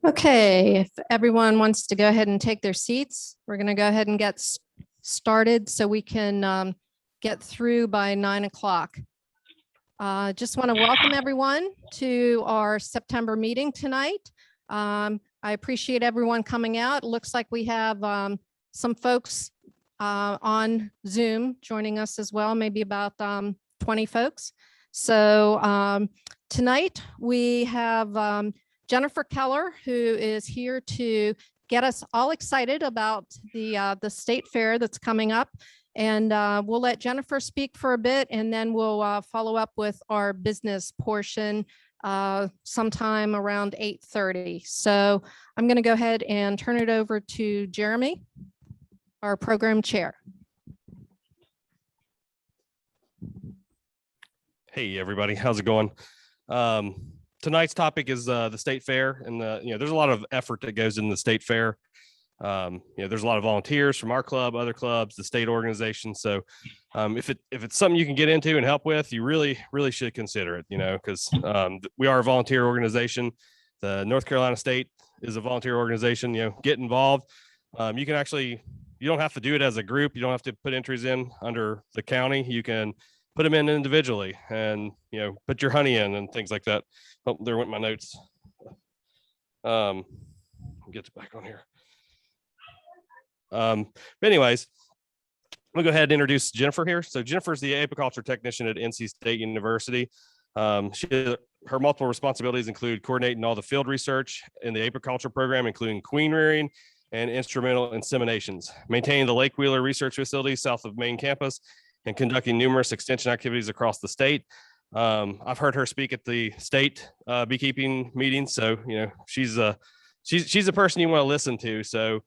Okay, if everyone wants to go ahead and take their seats, we're going to go ahead and get started so we can get through by 9 o'clock. Just want to welcome everyone to our September meeting tonight. I appreciate everyone coming out. It looks like we have some folks on Zoom joining us as well, maybe about 20 folks. So tonight we have Jennifer Keller, who is here to get us all excited about the state fair that's coming up. And we'll let Jennifer speak for a bit, and then we'll follow up with our business portion sometime around 8:30. So I'm going to go ahead and turn it over to Jeremy, our program chair. Hey, everybody. How's it going? Tonight's topic is the state fair, and there's a lot of effort that goes in the state fair. There's a lot of volunteers from our club, other clubs, the state organization. So if it's something you can get into and help with, you really should consider it, because we are a volunteer organization. The North Carolina State is a volunteer organization. Get involved. You don't have to do it as a group. You don't have to put entries in under the county. You can put them in individually and, put your honey in and things like that. Oh, there went my notes. Get back on here. But anyways, I'm gonna go ahead and introduce Jennifer here. So Jennifer is the apiculture technician at NC State University. Her multiple responsibilities include coordinating all the field research in the apiculture program, including queen rearing and instrumental inseminations, maintaining the Lake Wheeler Research Facility south of main campus, and conducting numerous extension activities across the state. I've heard her speak at the state beekeeping meetings, so she's a person you want to listen to. So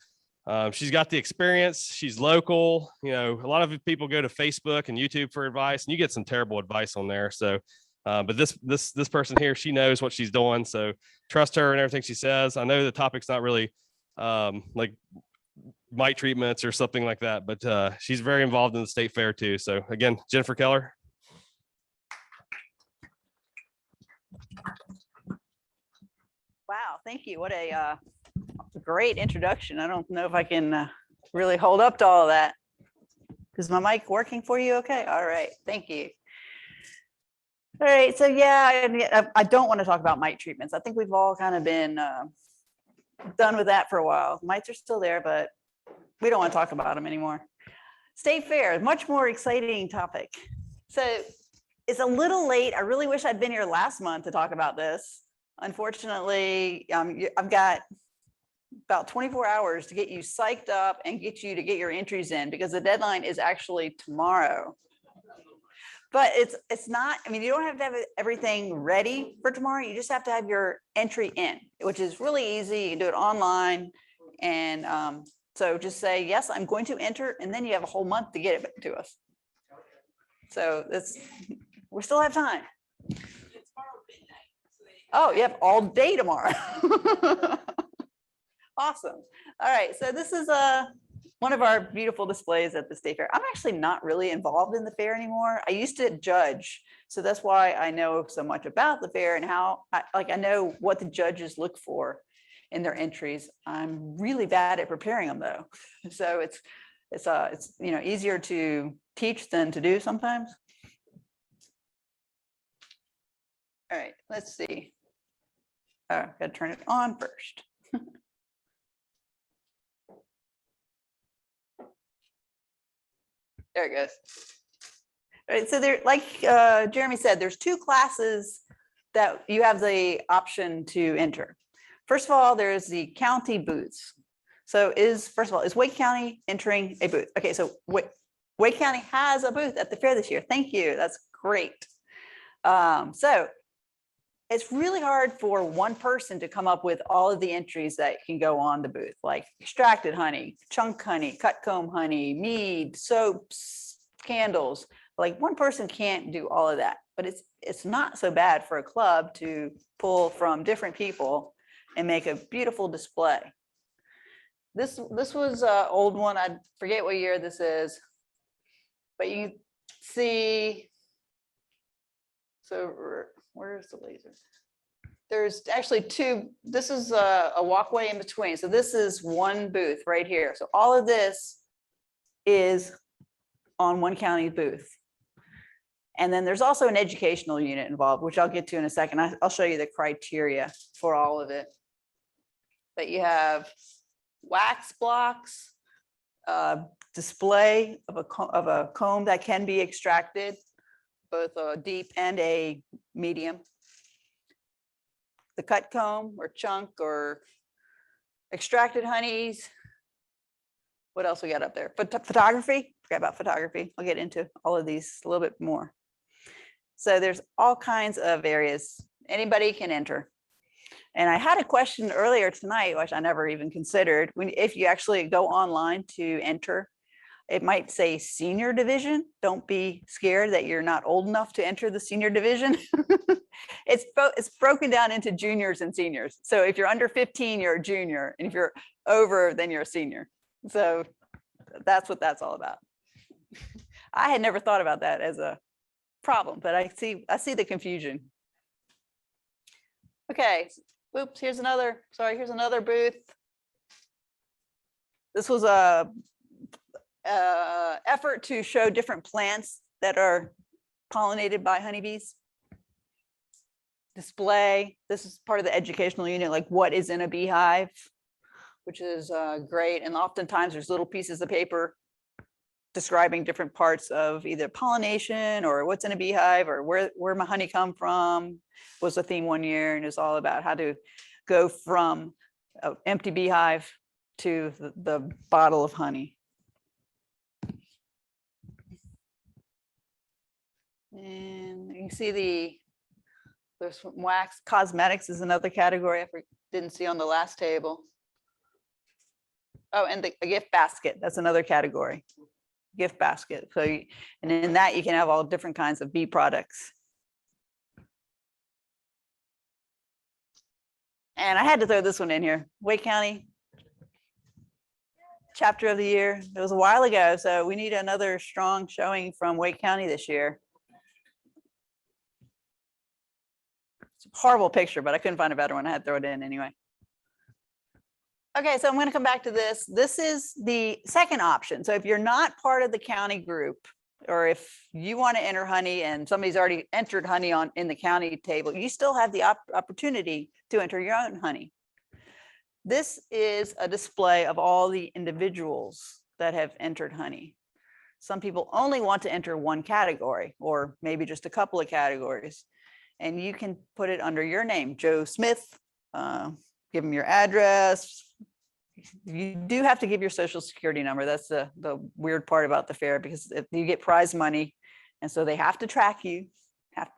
she's got the experience. She's local. A lot of people go to Facebook and YouTube for advice, and you get some terrible advice on there. So, but this person here, she knows what she's doing. So trust her and everything she says. I know the topic's not really like mite treatments or something like that, but she's very involved in the state fair too. So again, Jennifer Keller. Wow, thank you. What a great introduction. I don't know if I can really hold up to all of that. Is my mic working for you? Okay. All right. Thank you. All right. So yeah, I don't want to talk about mite treatments. I think we've all kind of been done with that for a while. Mites are still there, but we don't want to talk about them anymore. State fair, much more exciting topic. So it's a little late. I really wish I'd been here last month to talk about this. Unfortunately, I've got about 24 hours to get you psyched up and get you to get your entries in, because the deadline is actually tomorrow. But it's not, you don't have to have everything ready for tomorrow. You just have to have your entry in, which is really easy. You can do it online. And so just say, yes, I'm going to enter. And then you have a whole month to get it to us. So we still have time. Oh, you have all day tomorrow. Awesome. All right. So this is one of our beautiful displays at the state fair. I'm actually not really involved in the fair anymore. I used to judge. So that's why I know so much about the fair and how I know what the judges look for in their entries. I'm really bad at preparing them though. So it's easier to teach than to do sometimes. All right, let's see. Oh, gotta turn it on first. There it goes. All right, so there, like Jeremy said, there's two classes that you have the option to enter. First of all, there's the county booths. So is Wake County entering a booth? Okay, so Wake County has a booth at the fair this year. Thank you, that's great. So it's really hard for one person to come up with all of the entries that can go on the booth, like extracted honey, chunk honey, cut comb honey, mead, soaps, candles. Like one person can't do all of that, but it's not so bad for a club to pull from different people and make a beautiful display. This was an old one. I forget what year this is, but you see, so Where's the laser? There's actually two. This is a walkway in between. So this is one booth right here. So all of this is on one county booth. And then there's also an educational unit involved, which I'll get to in a second. I'll show you the criteria for all of it. But you have wax blocks, display of a comb that can be extracted, both a deep and a medium. The cut comb or chunk or extracted honeys. What else we got up there? Photography. Forgot about photography. I'll get into all of these a little bit more. So there's all kinds of areas. Anybody can enter. And I had a question earlier tonight, which I never even considered. If you actually go online to enter, it might say senior division. Don't be scared that you're not old enough to enter the senior division. It's broken down into juniors and seniors. So if you're under 15, you're a junior. And if you're over, then you're a senior. So that's what that's all about. I had never thought about that as a problem, but I see the confusion. Okay, oops, here's another booth. This was a effort to show different plants that are pollinated by honeybees. Display, this is part of the educational unit, like what is in a beehive, which is great. And oftentimes there's little pieces of paper describing different parts of either pollination or what's in a beehive or where my honey come from. Was a theme one year, and it's all about how to go from an empty beehive to the bottle of honey. And you see there's wax. Cosmetics is another category I didn't see on the last table. Oh, and a gift basket, that's another category. Gift basket. So, and in that you can have all different kinds of bee products. And I had to throw this one in here. Wake County chapter of the year. It was a while ago, so we need another strong showing from Wake County this year. It's a horrible picture, but I couldn't find a better one. I had to throw it in anyway. Okay, so I'm going to come back to this. This is the second option. So if you're not part of the county group, or if you want to enter honey and somebody's already entered honey in the county table, you still have the opportunity to enter your own honey. This is a display of all the individuals that have entered honey. Some people only want to enter one category, or maybe just a couple of categories. And you can put it under your name, Joe Smith, give them your address. You do have to give your social security number. That's the weird part about the fair, because if you get prize money, and so they have to track you.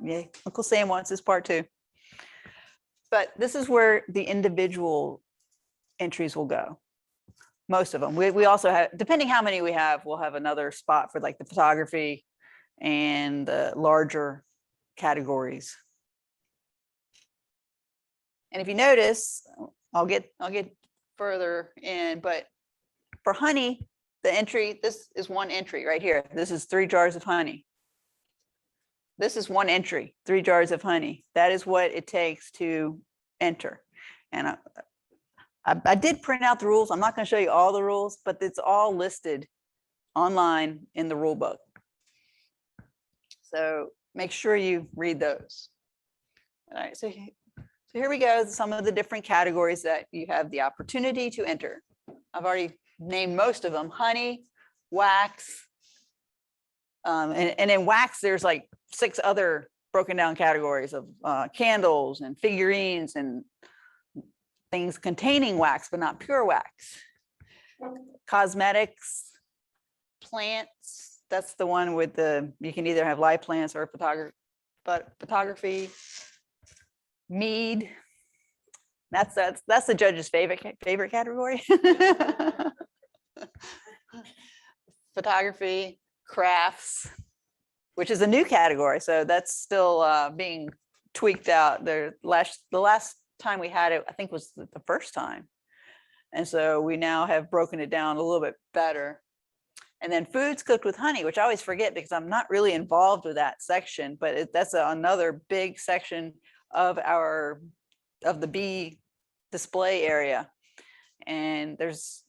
Yeah, Uncle Sam wants his part too. But this is where the individual entries will go. Most of them. We also have, depending how many we have, we'll have another spot for like the photography and the larger categories. And if you notice, I'll get further in, but for honey, the entry, this is one entry right here. This is 3 jars of honey. This is one entry, 3 jars of honey. That is what it takes to enter. And I did print out the rules. I'm not going to show you all the rules, but it's all listed online in the rule book. So make sure you read those. All right, so here we go, some of the different categories that you have the opportunity to enter. I've already named most of them: honey, wax, and in wax, there's like 6 other broken down categories of candles and figurines and things containing wax, but not pure wax. Cosmetics, plants, that's the one with you can either have live plants or photography. Mead, that's the judge's favorite category. Photography, crafts, which is a new category, so that's still being tweaked out. The last time we had it, I think, was the first time, and so we now have broken it down a little bit better. And then foods cooked with honey, which I always forget because I'm not really involved with that section, but that's another big section of the bee display area. And there's,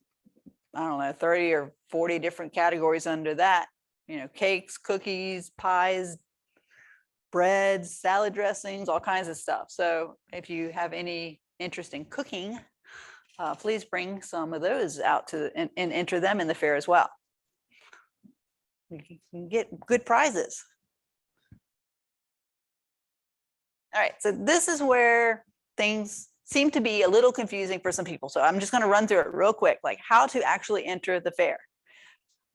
I don't know, 30 or 40 different categories under that, you know, cakes, cookies, pies, breads, salad dressings, all kinds of stuff. So if you have any interest in cooking, please bring some of those out to and enter them in the fair as well. You can get good prizes. All right, so this is where things seem to be a little confusing for some people. So I'm just going to run through it real quick, like how to actually enter the fair.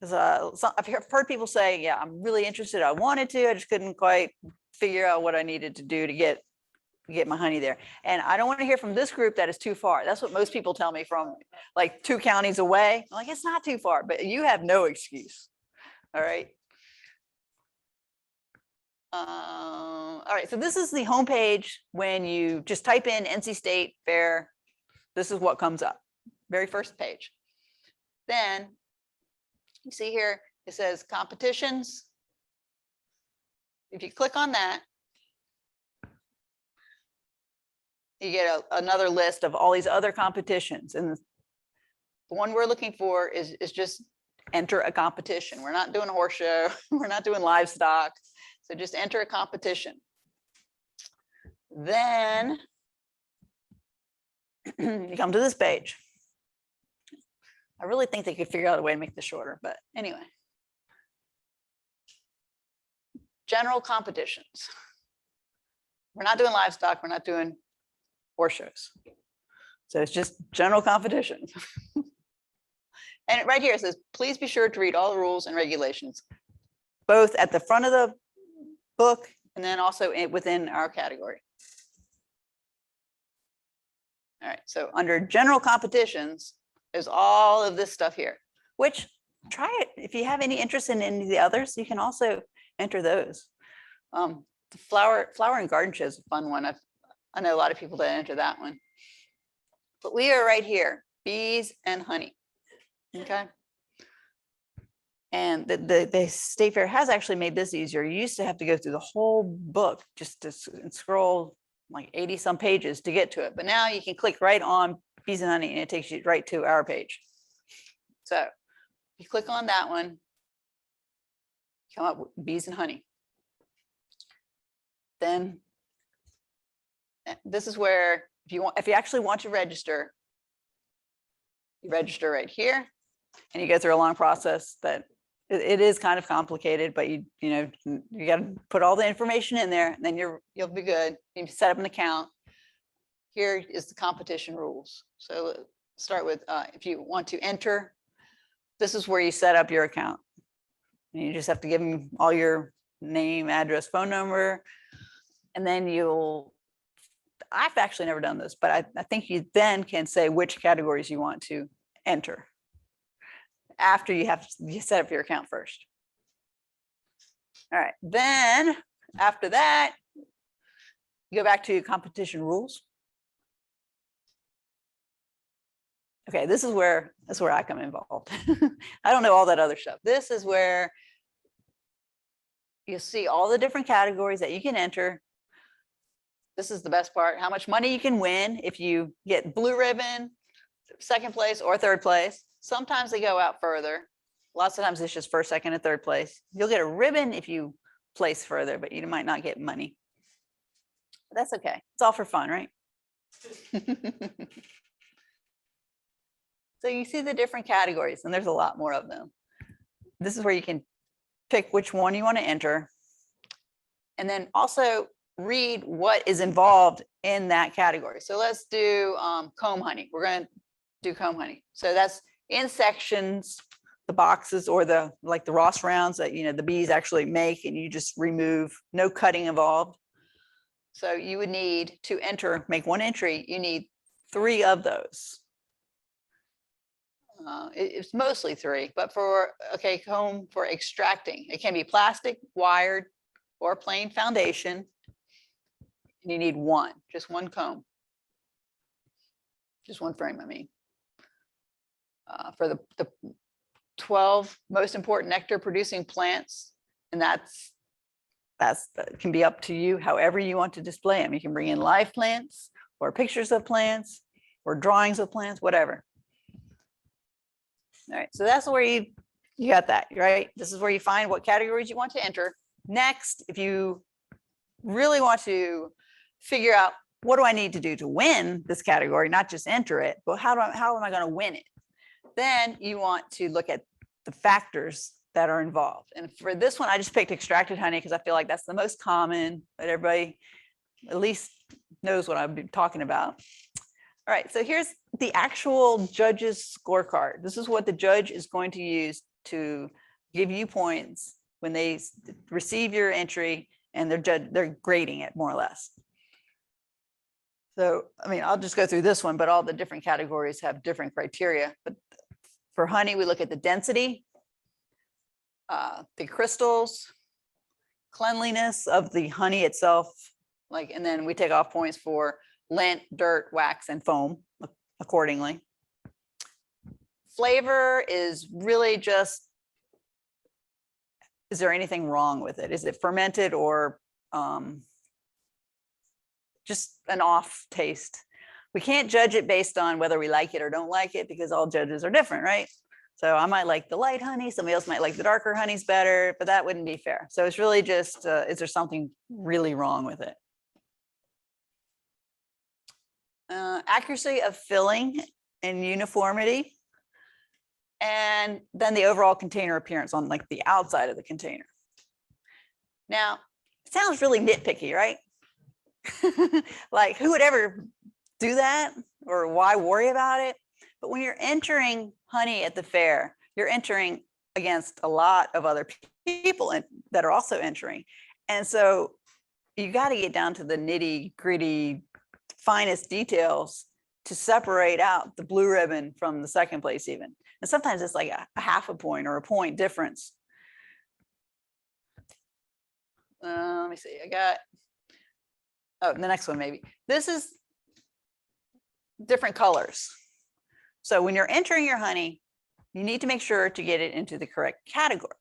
Because I've heard people say, yeah, I'm really interested. I wanted to, I just couldn't quite figure out what I needed to do to get my honey there. And I don't want to hear from this group that is too far. That's what most people tell me from like 2 counties away. I'm like, it's not too far, but you have no excuse. All right. All right, so this is the homepage when you just type in NC State Fair. This is what comes up, very first page. Then you see here, it says competitions. If you click on that, you get another list of all these other competitions. And the one we're looking for is just enter a competition. We're not doing a horse show. We're not doing livestock. So just enter a competition. Then you come to this page. I really think they could figure out a way to make this shorter, but anyway. General competitions. We're not doing livestock. We're not doing horse shows. So it's just general competitions. And right here it says, please be sure to read all the rules and regulations, both at the front of the book and then also within our category. All right, so under general competitions, there's all of this stuff here, which try it. If you have any interest in any of the others, you can also enter those. The flower and garden show is a fun one. I know a lot of people that enter that one. But we are right here, bees and honey. Okay. And the State Fair has actually made this easier. You used to have to go through the whole book just to scroll like 80 some pages to get to it. But now you can click right on bees and honey and it takes you right to our page. So you click on that one, come up with bees and honey. Then this is where if you actually want to register, you register right here and you go through a long process that it is kind of complicated, but you got to put all the information in there and then you'll be good. You set up an account. Here is the competition rules. So start with if you want to enter, this is where you set up your account. And you just have to give them all your name, address, phone number, and then I've actually never done this, but I think you then can say which categories you want to enter after you set up your account first. All right, then after that, you go back to competition rules. Okay, this is where I come involved. I don't know all that other stuff. This is where you see all the different categories that you can enter. This is the best part, how much money you can win if you get blue ribbon, second place or third place. Sometimes they go out further. Lots of times it's just first, second, and third place. You'll get a ribbon if you place further, but you might not get money. But that's okay. It's all for fun, right? So you see the different categories, and there's a lot more of them. This is where you can pick which one you want to enter. And then also read what is involved in that category. So let's do comb honey. We're going to do comb honey. So that's in sections, the boxes or the Ross rounds that the bees actually make, and you just remove, no cutting involved. So you would need to make one entry. You need 3 of those. It's mostly 3, but comb for extracting. It can be plastic, wired, or plain foundation. And you need just one comb. Just one frame, I mean. For the 12 most important nectar producing plants. And that can be up to you, however you want to display them. You can bring in live plants or pictures of plants or drawings of plants, whatever. All right, so that's where you got that, right? This is where you find what categories you want to enter. Next, if you really want to figure out what do I need to do to win this category, not just enter it, but how am I going to win it? Then you want to look at the factors that are involved. And for this one, I just picked extracted honey because I feel like that's the most common, that everybody at least knows what I've been talking about. All right, so here's the actual judge's scorecard. This is what the judge is going to use to give you points when they receive your entry, and they're grading it more or less. So, I mean, I'll just go through this one, but all the different categories have different criteria. But for honey, we look at the density, the crystals, cleanliness of the honey itself, and then we take off points for lint, dirt, wax, and foam accordingly. Flavor is really just, is there anything wrong with it? Is it fermented or just an off taste? We can't judge it based on whether we like it or don't like it, because all judges are different, right? So I might like the light honey, somebody else might like the darker honeys better, but that wouldn't be fair. So it's really just, is there something really wrong with it? Accuracy of filling and uniformity. And then the overall container appearance on like the outside of the container. Now, it sounds really nitpicky, right? Like, who would ever do that, or why worry about it? But when you're entering honey at the fair, you're entering against a lot of other people that are also entering. And so you got to get down to the nitty gritty, finest details to separate out the blue ribbon from the second place even. And sometimes it's like a half a point or a point difference. Let me see, the next one maybe. This is different colors. So when you're entering your honey, you need to make sure to get it into the correct category.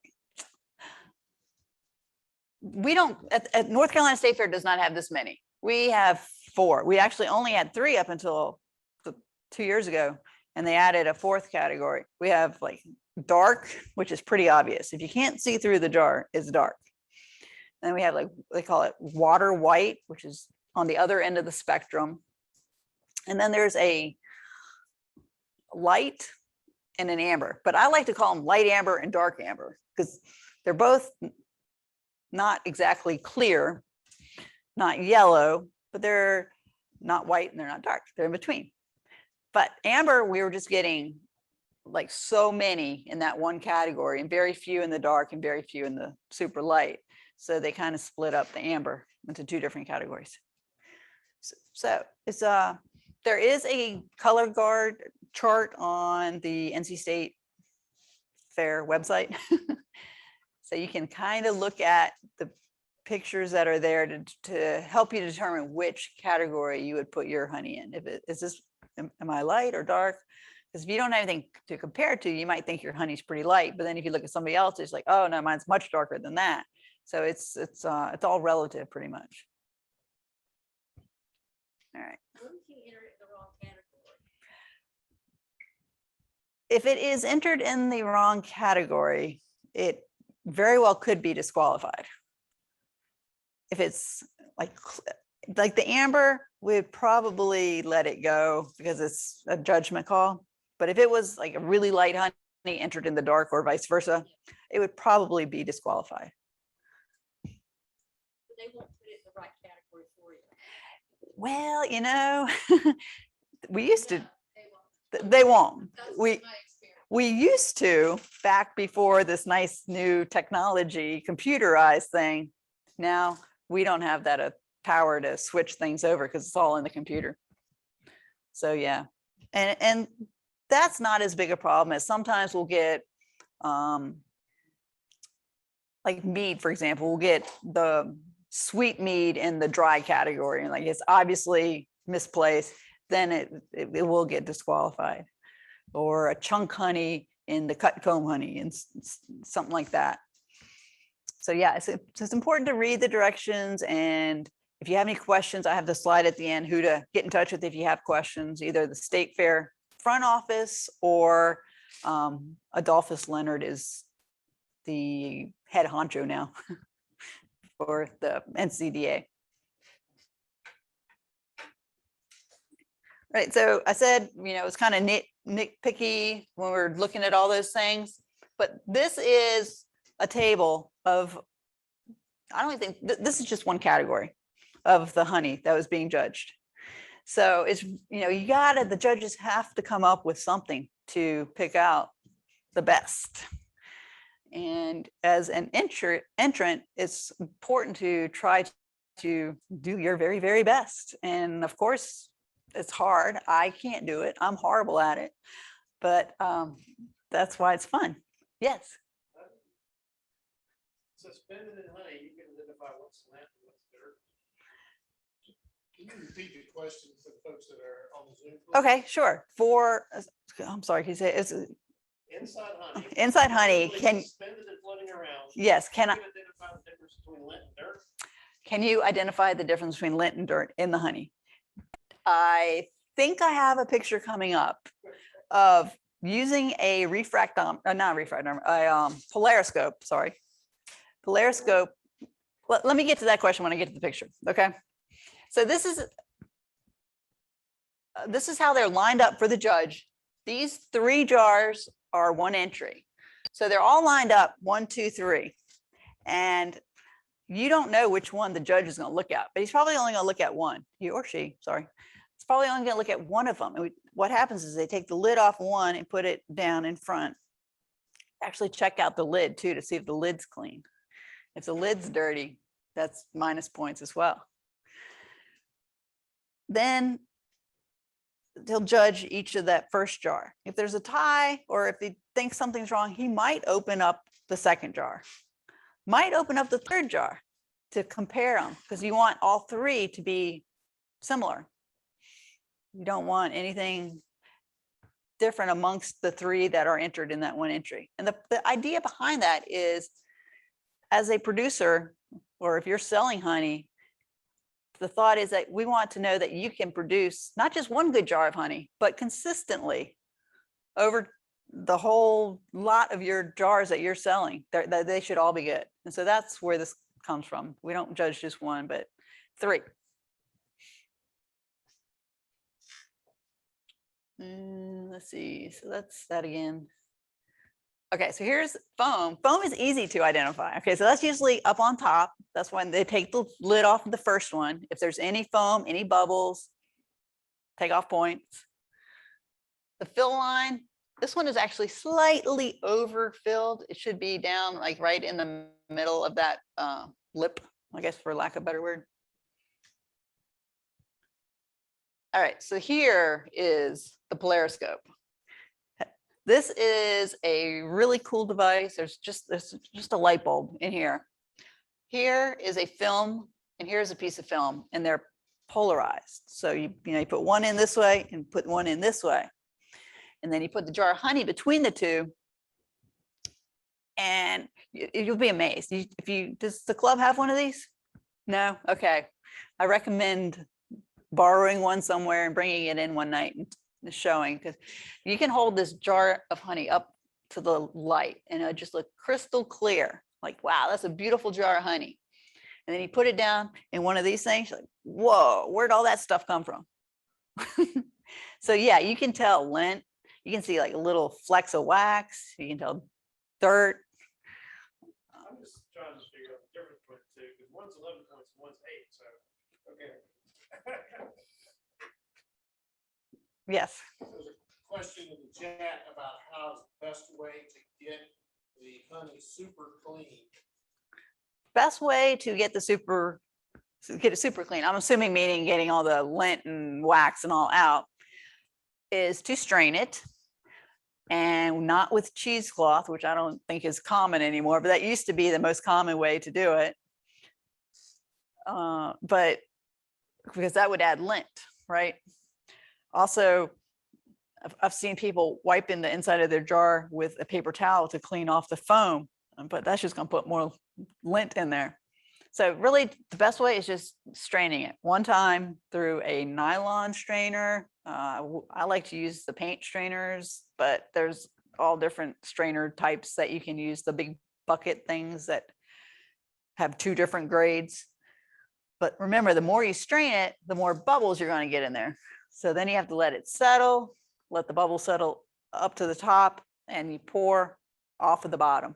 We don't, at North Carolina State Fair does not have this many. We have 4. We actually only had 3 up until 2 years ago, and they added a 4th category. We have like dark, which is pretty obvious. If you can't see through the jar, it's dark. And then we have, like, they call it water white, which is on the other end of the spectrum. And then there's a light and an amber, but I like to call them light amber and dark amber because they're both not exactly clear, not yellow, but they're not white and they're not dark. They're in between. But amber, we were just getting like so many in that one category, and very few in the dark and very few in the super light. So they kind of split up the amber into 2 different categories. So it's there is a color guard chart on the NC State Fair website. So you can kind of look at the pictures that are there to help you determine which category you would put your honey in. If it is this, am I light or dark? Because if you don't have anything to compare to, you might think your honey's pretty light, but then if you look at somebody else, it's like, oh no, mine's much darker than that. So it's all relative pretty much. All right. What if you enter it in the wrong category? If it is entered in the wrong category, it very well could be disqualified. If it's like the amber, we'd probably let it go because it's a judgment call. But if it was like a really light honey entered in the dark or vice versa, it would probably be disqualified. They won't put it in the right category for you. Well, you know, we used to, No, they won't. they won't. That's We my experience. We used to, back before this nice new technology, computerized thing. Now we don't have that power to switch things over because it's all in the computer. So yeah, and that's not as big a problem as sometimes we'll get, like mead, for example, we'll get the sweet mead in the dry category, and like it's obviously misplaced, then it will get disqualified. Or a chunk honey in the cut comb honey and something like that. So yeah, it's important to read the directions, and if you have any questions, I have the slide at the end, who to get in touch with if you have questions, either the State Fair front office or Adolphus Leonard is the head honcho now for the NCDA. Right, so I said, it's kind of nitpicky when we're looking at all those things, but this is a table of, I don't think, this is just one category of the honey that was being judged. So it's, the judges have to come up with something to pick out the best. And as an entrant, it's important to try to do your very, very best. And of course, it's hard. I can't do it. I'm horrible at it. But that's why it's fun. Yes. Suspended in honey, you can identify what's lint and what's dirt. Can you repeat the question for the folks that are on the Zoom? please? Okay, sure. I'm sorry, he said it's Inside honey. inside honey. Suspended and floating around. Yes, Can you identify the difference between lint and dirt? can you identify the difference between lint and dirt in the honey? I think I have a picture coming up of using a polariscope, sorry. Polariscope. Let me get to that question when I get to the picture, okay? So this is how they're lined up for the judge. These 3 jars are 1 entry. So they're all lined up 1, 2, 3. And you don't know which one the judge is going to look at, but he's probably only going to look at one. He or she, sorry. It's probably only going to look at one of them. And what happens is they take the lid off one and put it down in front. Actually check out the lid too to see if the lid's clean. If the lid's dirty, that's minus points as well. Then he'll judge each of that first jar. If there's a tie or if he thinks something's wrong, he might open up the second jar, might open up the third jar to compare them, because you want all 3 to be similar. You don't want anything different amongst the 3 that are entered in that 1 entry. And the idea behind that is, as a producer, or if you're selling honey, the thought is that we want to know that you can produce not just 1 good jar of honey, but consistently over the whole lot of your jars that you're selling. They should all be good. And so that's where this comes from. We don't judge just 1, but 3. Let's see. So that's that again. Okay, so here's foam. Foam is easy to identify. Okay, so that's usually up on top. That's when they take the lid off of the first one. If there's any foam, any bubbles, take off points. The fill line, this one is actually slightly overfilled. It should be down like right in the middle of that lip, I guess, for lack of a better word. All right, so here is the polariscope. This is a really cool device. There's just a light bulb in here. Here is a film, and here's a piece of film, and they're polarized. So you put one in this way and put one in this way, and then you put the jar of honey between the 2, and you'll be amazed. Does the club have one of these? No? Okay. I recommend borrowing one somewhere and bringing it in one night and showing, because you can hold this jar of honey up to the light and it'll just look crystal clear. Like, wow, that's a beautiful jar of honey. And then you put it down in one of these things, you're like, whoa, where'd all that stuff come from? So yeah, you can tell lint. You can see like little flecks of wax. You can tell dirt. I'm just trying to figure out the difference between the 2, because one's 11 points and one's 8. So, okay. Yes. There's a question in the chat about how's the best way to get the honey super clean. Best way to get it super clean, I'm assuming meaning getting all the lint and wax and all out, is to strain it, and not with cheesecloth, which I don't think is common anymore, but that used to be the most common way to do it. But because that would add lint, right? Also, I've seen people wiping the inside of their jar with a paper towel to clean off the foam, but that's just gonna put more lint in there. So really, the best way is just straining it one time through a nylon strainer. I like to use the paint strainers, but there's all different strainer types that you can use, the big bucket things that have 2 different grades. But remember, the more you strain it, the more bubbles you're going to get in there. So then you have to let it settle, let the bubble settle up to the top, and you pour off of the bottom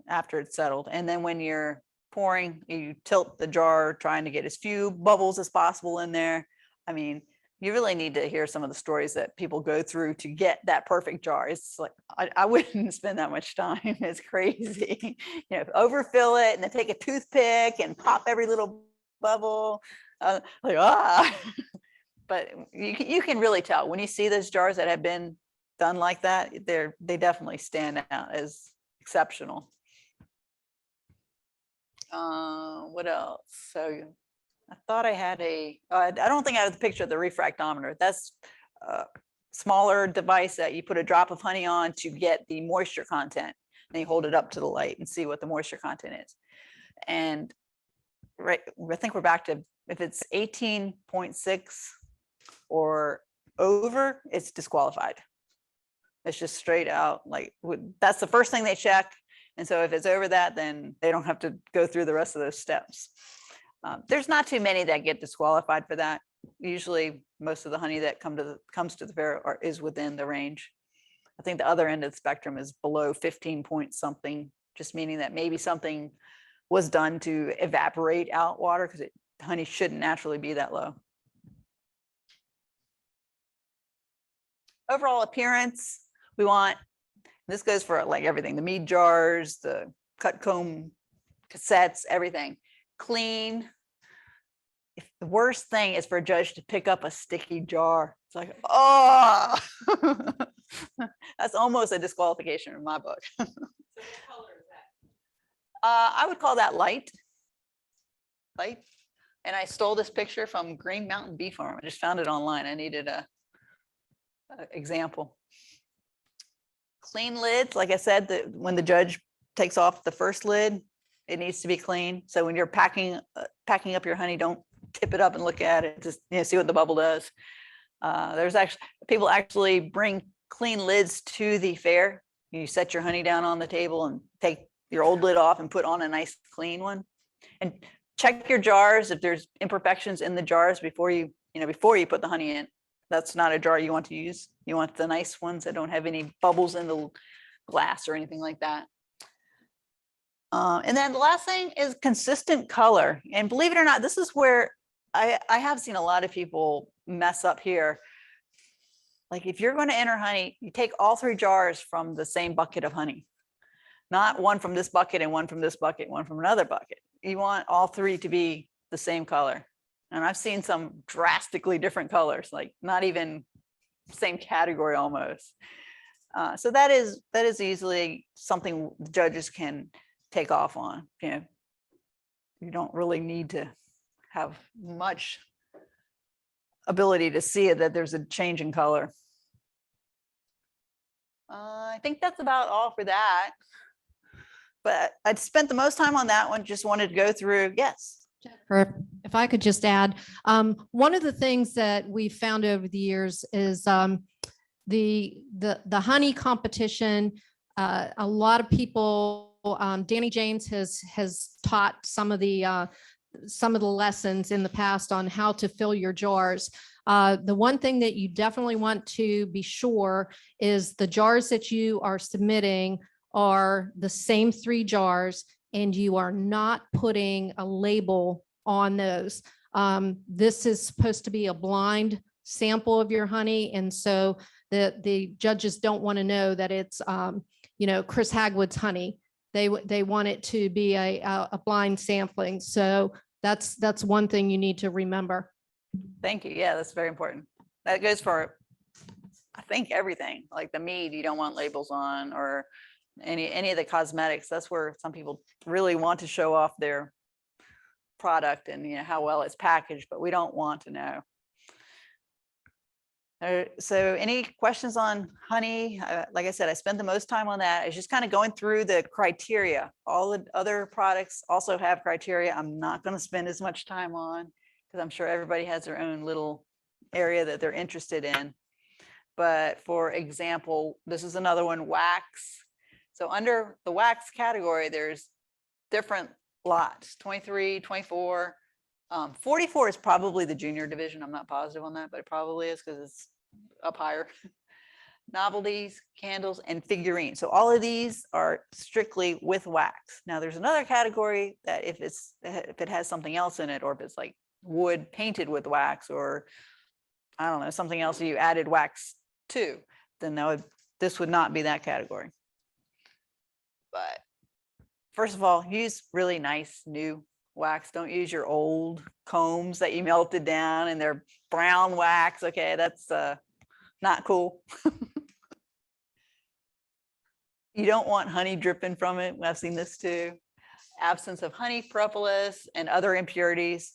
after it's settled. And then when you're pouring, you tilt the jar, trying to get as few bubbles as possible in there. I mean, you really need to hear some of the stories that people go through to get that perfect jar. It's like, I wouldn't spend that much time. It's crazy. You know, overfill it and then take a toothpick and pop every little bubble. Like, ah. But you can really tell when you see those jars that have been done like that, they definitely stand out as exceptional. What else? So I thought I had I don't think I have the picture of the refractometer. That's a smaller device that you put a drop of honey on to get the moisture content. Then you hold it up to the light and see what the moisture content is. And right, I think we're back to, if it's 18.6 or over, it's disqualified. It's just straight out, like, that's the first thing they check. And so if it's over that, then they don't have to go through the rest of those steps. There's not too many that get disqualified for that. Usually most of the honey that comes to the fair is within the range. I think the other end of the spectrum is below 15 point something, just meaning that maybe something was done to evaporate out water, because honey shouldn't naturally be that low. Overall appearance, we want, this goes for like everything, the mead jars, the cut comb cassettes, everything. Clean. If the worst thing is for a judge to pick up a sticky jar, it's like, oh, that's almost a disqualification in my book. So what color is that? I would call that light. And I stole this picture from Green Mountain Bee Farm. I just found it online. I needed a example. Clean lids, like I said, when the judge takes off the first lid, it needs to be clean. So when you're packing up your honey, don't tip it up and look at it. Just see what the bubble does. There's actually people actually bring clean lids to the fair. You set your honey down on the table and take your old lid off and put on a nice clean one. And check your jars if there's imperfections in the jars before you put the honey in. That's not a jar you want to use. You want the nice ones that don't have any bubbles in the glass or anything like that. And then the last thing is consistent color. And believe it or not, this is where I have seen a lot of people mess up here. Like if you're going to enter honey, you take all 3 jars from the same bucket of honey, not one from this bucket and one from this bucket, one from another bucket. You want all 3 to be the same color. And I've seen some drastically different colors, like not even same category almost. So that is easily something the judges can take off on. You don't really need to have much ability to see it, that there's a change in color. I think that's about all for that. But I'd spent the most time on that one. Just wanted to go through. Yes. Jennifer, if I could just add, one of the things that we found over the years is the honey competition. A lot of people, Danny James has taught some of the lessons in the past on how to fill your jars. The one thing that you definitely want to be sure is the jars that you are submitting are the same 3 jars, and you are not putting a label on those. This is supposed to be a blind sample of your honey. And so the judges don't want to know that it's, Chris Hagwood's honey. They want it to be a blind sampling. So that's one thing you need to remember. Thank you. Yeah, that's very important. That goes for, I think, everything. Like the mead, you don't want labels on, or any of the cosmetics. That's where some people really want to show off their product and how well it's packaged, but we don't want to know. So any questions on honey? Like I said, I spent the most time on that. It's just kind of going through the criteria. All the other products also have criteria. I'm not going to spend as much time on because I'm sure everybody has their own little area that they're interested in. But for example, this is another one, wax. So under the wax category, there's different lots, 23, 24. 44 is probably the junior division. I'm not positive on that, but it probably is because it's up higher. Novelties, candles, and figurines. So all of these are strictly with wax. Now there's another category that if it has something else in it, or if it's like wood painted with wax, or I don't know, something else you added wax to, then this would not be that category. But first of all, use really nice new wax. Don't use your old combs that you melted down and they're brown wax. Okay, that's not cool. You don't want honey dripping from it. I've seen this too. Absence of honey, propolis, and other impurities.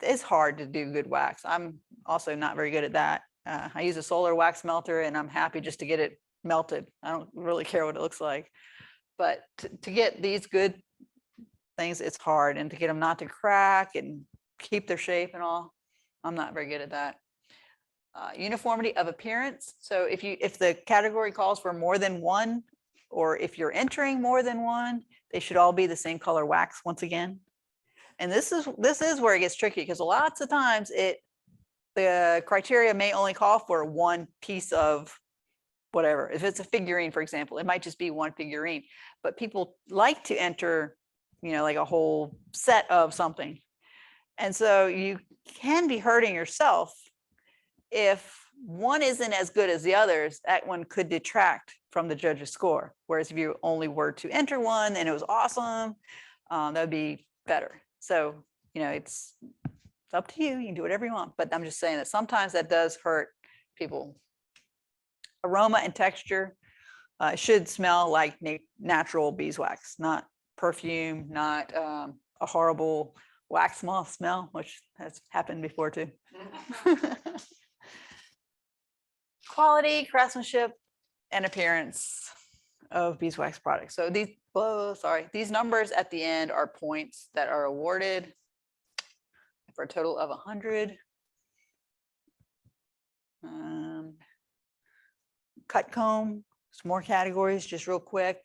It's hard to do good wax. I'm also not very good at that. I use a solar wax melter and I'm happy just to get it melted. I don't really care what it looks like. But to get these good things, it's hard, and to get them not to crack and keep their shape and all, I'm not very good at that. Uniformity of appearance. So if the category calls for more than one, or if you're entering more than one, they should all be the same color wax once again. And this is where it gets tricky, because lots of times the criteria may only call for one piece of whatever. If it's a figurine, for example, it might just be one figurine, but people like to enter, like a whole set of something. And so you can be hurting yourself if one isn't as good as the others. That one could detract from the judge's score. Whereas if you only were to enter one and it was awesome, that would be better. So, it's up to you. You can do whatever you want, but I'm just saying that sometimes that does hurt people. Aroma and texture should smell like natural beeswax, not perfume, not a horrible wax moth smell, which has happened before too. Quality, craftsmanship, and appearance of beeswax products. So these numbers at the end are points that are awarded for a total of 100. Cut comb, some more categories, just real quick.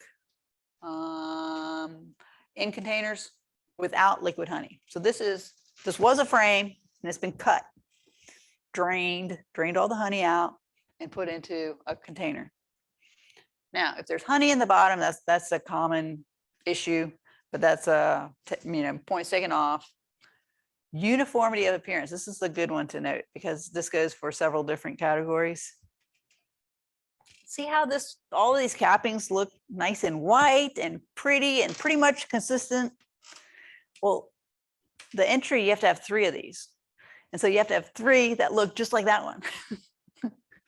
In containers without liquid honey. So this was a frame and it's been cut, drained all the honey out and put into a container. Now, if there's honey in the bottom, that's a common issue, but that's points taken off. Uniformity of appearance. This is a good one to note because this goes for several different categories. See how all of these cappings look nice and white and pretty much consistent. Well, the entry, you have to have 3 of these. And so you have to have 3 that look just like that one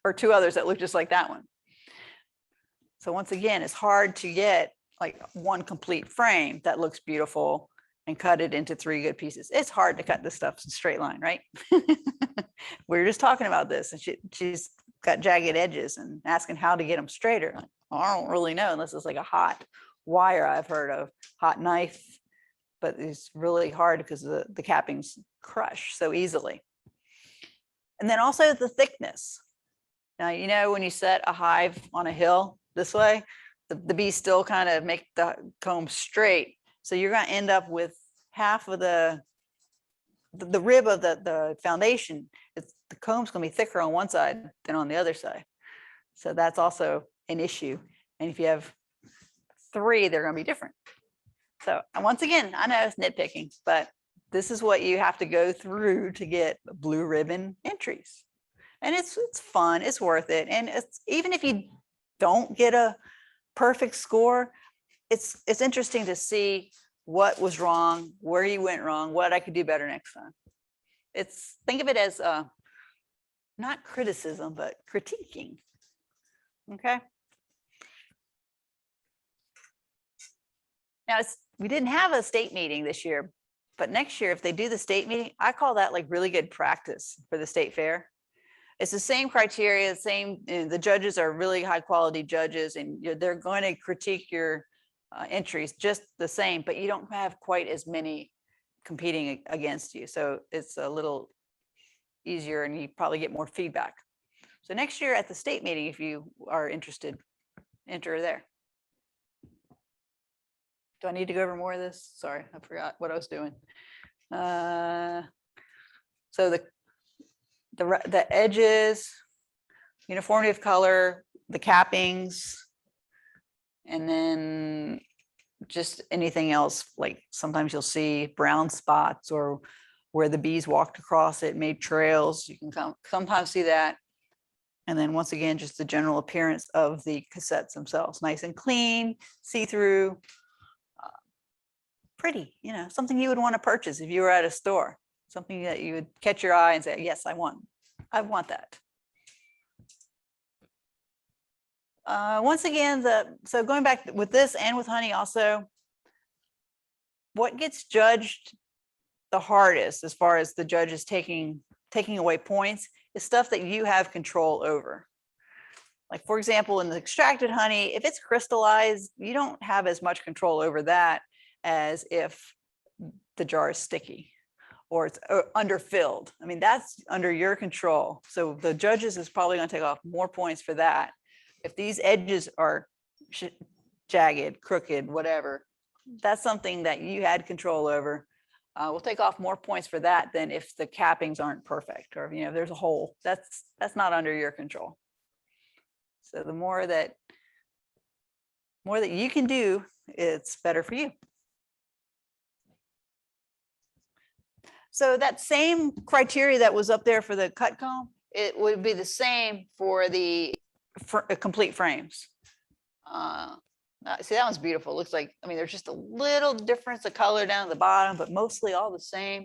or 2 others that look just like that one. So once again, it's hard to get like one complete frame that looks beautiful and cut it into 3 good pieces. It's hard to cut this stuff in a straight line, right? We were just talking about this, and she's got jagged edges and asking how to get them straighter. Like, I don't really know unless it's like a hot wire I've heard of, hot knife, but it's really hard because the cappings crush so easily. And then also the thickness. Now, when you set a hive on a hill this way, the bees still kind of make the comb straight. So you're going to end up with half of the rib of the foundation. The comb's going to be thicker on one side than on the other side. So that's also an issue. And if you have 3, they're going to be different. So once again, I know it's nitpicking, but this is what you have to go through to get blue ribbon entries. And it's fun, it's worth it. And even if you don't get a perfect score, it's interesting to see what was wrong, where you went wrong, what I could do better next time. Think of it as not criticism, but critiquing. Okay. Now we didn't have a state meeting this year, but next year, if they do the state meeting, I call that like really good practice for the state fair. It's the same criteria, same, the judges are really high quality judges, and they're going to critique your entries just the same, but you don't have quite as many competing against you. So it's a little easier and you probably get more feedback. So next year at the state meeting, if you are interested, enter there. Do I need to go over more of this? Sorry, I forgot what I was doing. So the edges, uniformity of color, the cappings, and then just anything else, like sometimes you'll see brown spots or where the bees walked across it, made trails. You can sometimes see that. And then once again, just the general appearance of the cassettes themselves, nice and clean, see-through, pretty, something you would want to purchase if you were at a store, something that you would catch your eye and say, yes, I want that. Once again, so going back with this and with honey also, what gets judged the hardest as far as the judges taking away points is stuff that you have control over. Like, for example, in the extracted honey, if it's crystallized, you don't have as much control over that as if the jar is sticky or it's underfilled. I mean, that's under your control. So the judges is probably going to take off more points for that. If these edges are jagged, crooked, whatever, that's something that you had control over. We'll take off more points for that than if the cappings aren't perfect, or there's a hole. That's not under your control. So the more that you can do, it's better for you. So that same criteria that was up there for the cut comb, it would be the same for the complete frames. See, that one's beautiful. It looks like, there's just a little difference of color down at the bottom, but mostly all the same.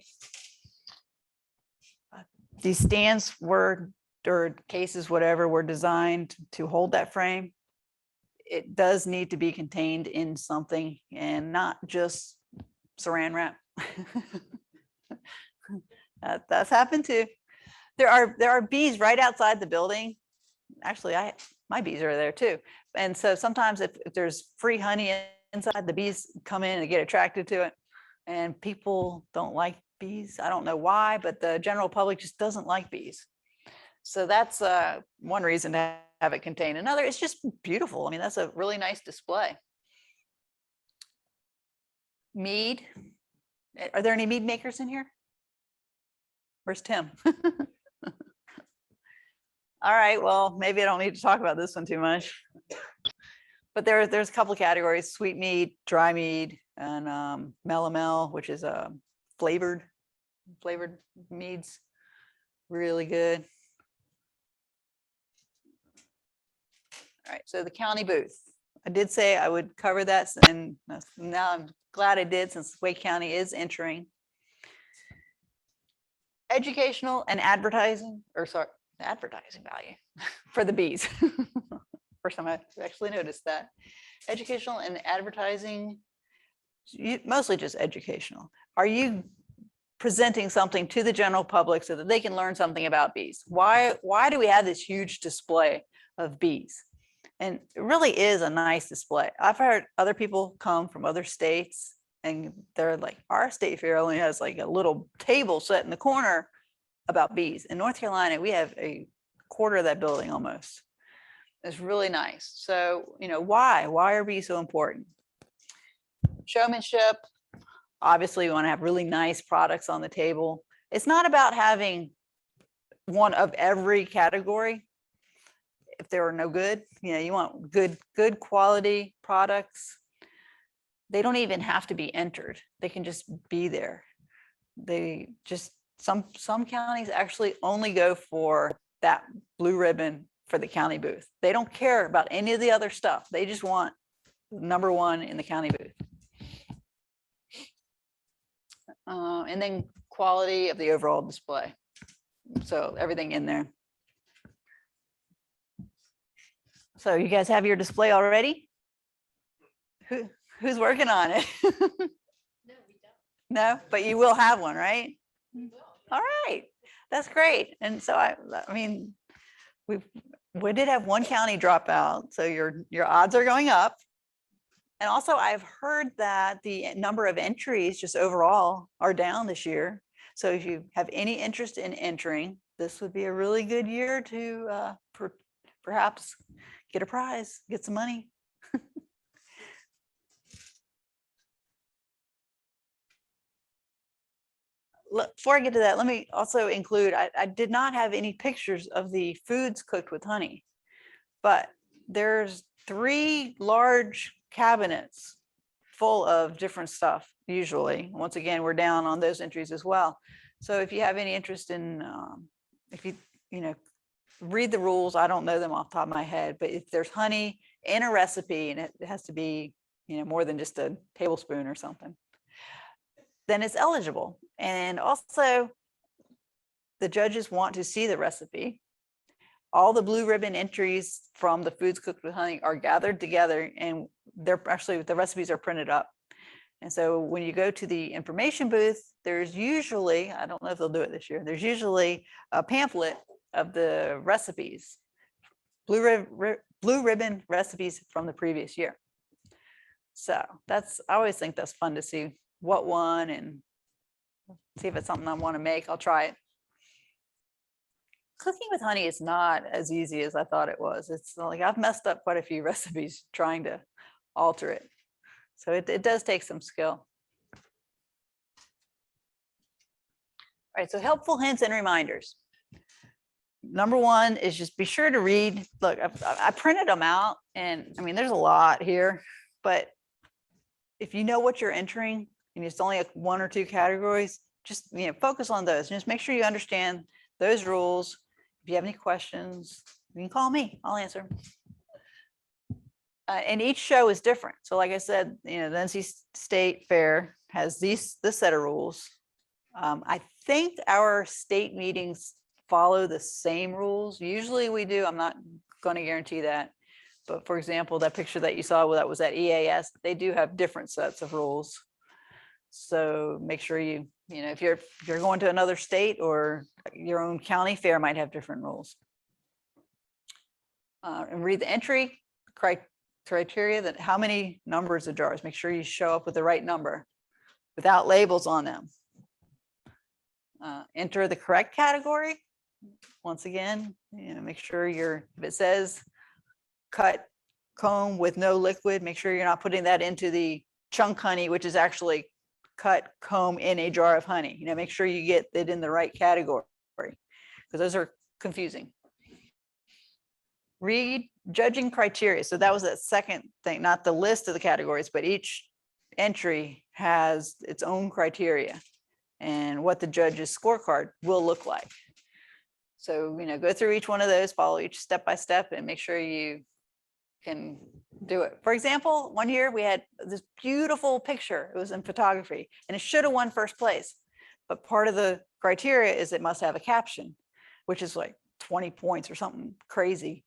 These stands or cases, whatever, were designed to hold that frame. It does need to be contained in something and not just saran wrap. That's happened too. There are bees right outside the building. Actually, my bees are there too. And so sometimes if there's free honey inside, the bees come in and get attracted to it. And people don't like bees. I don't know why, but the general public just doesn't like bees. So that's one reason to have it contained. Another, it's just beautiful. That's a really nice display. Mead. Are there any mead makers in here? Where's Tim? All right, well, maybe I don't need to talk about this one too much. But there's a couple of categories: sweet mead, dry mead, and melomel, which is flavored meads. Really good. All right, so the county booth. I did say I would cover that, and now I'm glad I did, since Wake County is entering. Educational and advertising, advertising value for the bees. First time I actually noticed that. Educational and advertising, mostly just educational. Are you presenting something to the general public so that they can learn something about bees? Why do we have this huge display of bees? And it really is a nice display. I've heard other people come from other states and they're like, our state fair only has like a little table set in the corner about bees. In North Carolina, we have a quarter of that building almost. It's really nice. So, why are bees so important? Showmanship. Obviously, we want to have really nice products on the table. It's not about having one of every category. If there are no good, you want good quality products. They don't even have to be entered. They can just be there. They just, some counties actually only go for that blue ribbon for the county booth. They don't care about any of the other stuff. They just want number one in the county booth. And then quality of the overall display. So everything in there. So you guys have your display already? Who's working on it? No, we don't. No, but you will have one, right? We will. All right, that's great. And so I mean, we did have one county drop out, so your odds are going up. And also I've heard that the number of entries just overall are down this year. So if you have any interest in entering, this would be a really good year to perhaps get a prize, get some money. Before I get to that, let me also include, I did not have any pictures of the foods cooked with honey, but there's 3 large cabinets full of different stuff. Usually, once again, we're down on those entries as well. So if you have any interest in, if you read the rules, I don't know them off the top of my head, but if there's honey in a recipe and it has to be, more than just a tablespoon or something, then it's eligible. And also the judges want to see the recipe. All the blue ribbon entries from the foods cooked with honey are gathered together, and they're actually, the recipes are printed up. And so when you go to the information booth, there's usually, I don't know if they'll do it this year, there's usually a pamphlet of the recipes, blue ribbon recipes from the previous year. So I always think that's fun to see what won and see if it's something I want to make. I'll try it. Cooking with honey is not as easy as I thought it was. It's like I've messed up quite a few recipes trying to alter it. So it does take some skill. All right, so helpful hints and reminders. Number 1 is just be sure to read. Look, I printed them out, and I mean, there's a lot here, but if you know what you're entering and it's only 1 or 2 categories, just focus on those. Just make sure you understand those rules. If you have any questions, you can call me. I'll answer. And each show is different. So like I said, the NC State Fair has this set of rules. I think our state meetings follow the same rules. Usually we do. I'm not going to guarantee that. But for example, that picture that you saw that was at EAS, they do have different sets of rules. So make sure if you're going to another state or your own county fair might have different rules. And read the entry criteria, that how many numbers of jars. Make sure you show up with the right number without labels on them. Enter the correct category. Once again, make sure if it says cut comb with no liquid, make sure you're not putting that into the chunk honey, which is actually cut comb in a jar of honey. Make sure you get it in the right category, because those are confusing. Read judging criteria. So that was that second thing, not the list of the categories, but each entry has its own criteria and what the judge's scorecard will look like. So, go through each one of those, follow each step by step, and make sure you can do it. For example, one year we had this beautiful picture. It was in photography and it should have won first place. But part of the criteria is it must have a caption, which is like 20 points or something crazy.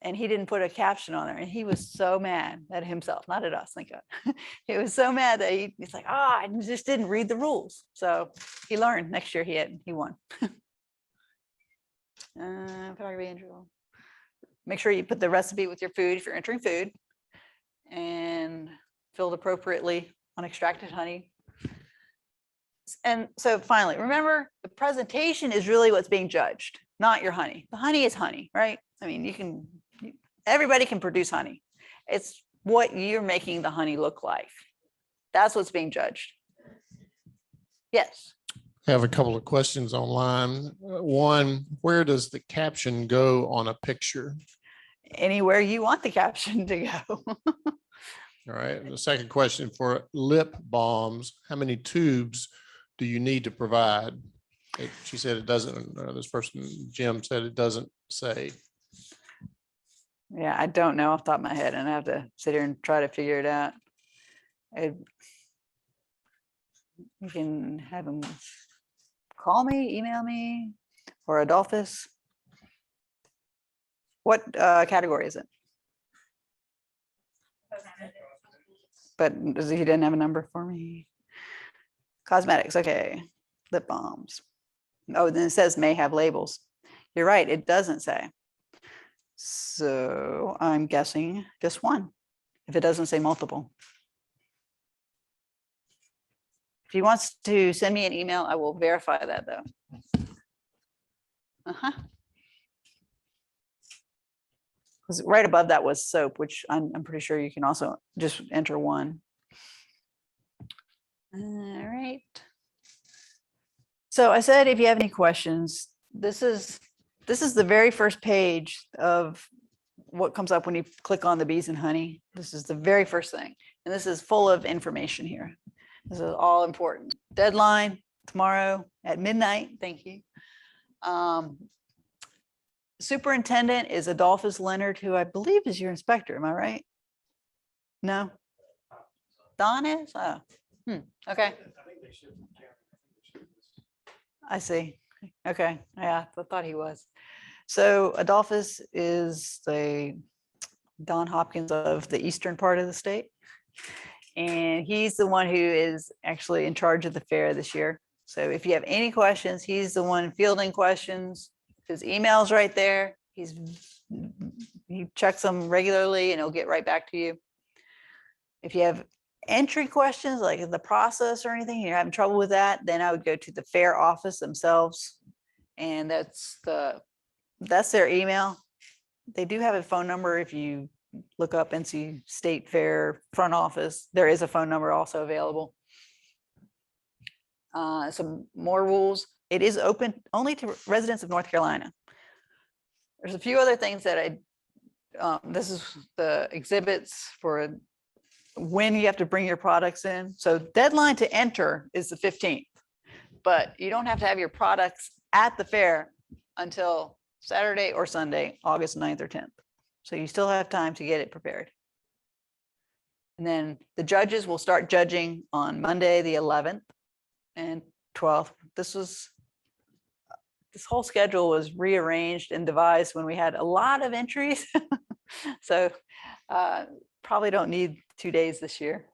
And he didn't put a caption on there. And he was so mad at himself, not at us, thank God. He was so mad that he's like, I just didn't read the rules. So he learned. Next year he won. Photography intro. Make sure you put the recipe with your food if you're entering food, and filled appropriately on extracted honey. And so finally, remember, the presentation is really what's being judged, not your honey. The honey is honey, right? I mean, everybody can produce honey. It's what you're making the honey look like. That's what's being judged. Yes. I have a couple of questions online. One, where does the caption go on a picture? Anywhere you want the caption to go. All right. The second question, for lip balms, how many tubes do you need to provide? She said it doesn't, this person, Jim, said it doesn't say. Yeah, I don't know off the top of my head, and I have to sit here and try to figure it out. You can have them call me, email me, or Adolphus. What category is it? But he didn't have a number for me. Cosmetics, okay. Lip balms. Oh, then it says may have labels. You're right, it doesn't say. So I'm guessing just one, if it doesn't say multiple. If he wants to send me an email, I will verify that though. Uh-huh. Because right above that was soap, which I'm pretty sure you can also just enter one. All right. So I said, if you have any questions, this is the very first page of what comes up when you click on the bees and honey. This is the very first thing. And this is full of information here. This is all important. Deadline tomorrow at midnight. Thank you. Superintendent is Adolphus Leonard, who I believe is your inspector. Am I right? No? Don is? Oh, okay. I see. Okay. Yeah, I thought he was. So Adolphus is the Don Hopkins of the eastern part of the state. And he's the one who is actually in charge of the fair this year. So if you have any questions, he's the one fielding questions. His email's right there. He checks them regularly and he'll get right back to you. If you have entry questions like the process or anything, you're having trouble with that, then I would go to the fair office themselves. And that's their email. They do have a phone number. If you look up NC State Fair front office, there is a phone number also available. Some more rules. It is open only to residents of North Carolina. There's a few other things that this is the exhibits for when you have to bring your products in. So deadline to enter is the 15th, but you don't have to have your products at the fair until Saturday or Sunday, August 9th or 10th. So you still have time to get it prepared. And then the judges will start judging on Monday, the 11th and 12th. This whole schedule was rearranged and devised when we had a lot of entries. So probably don't need 2 days this year.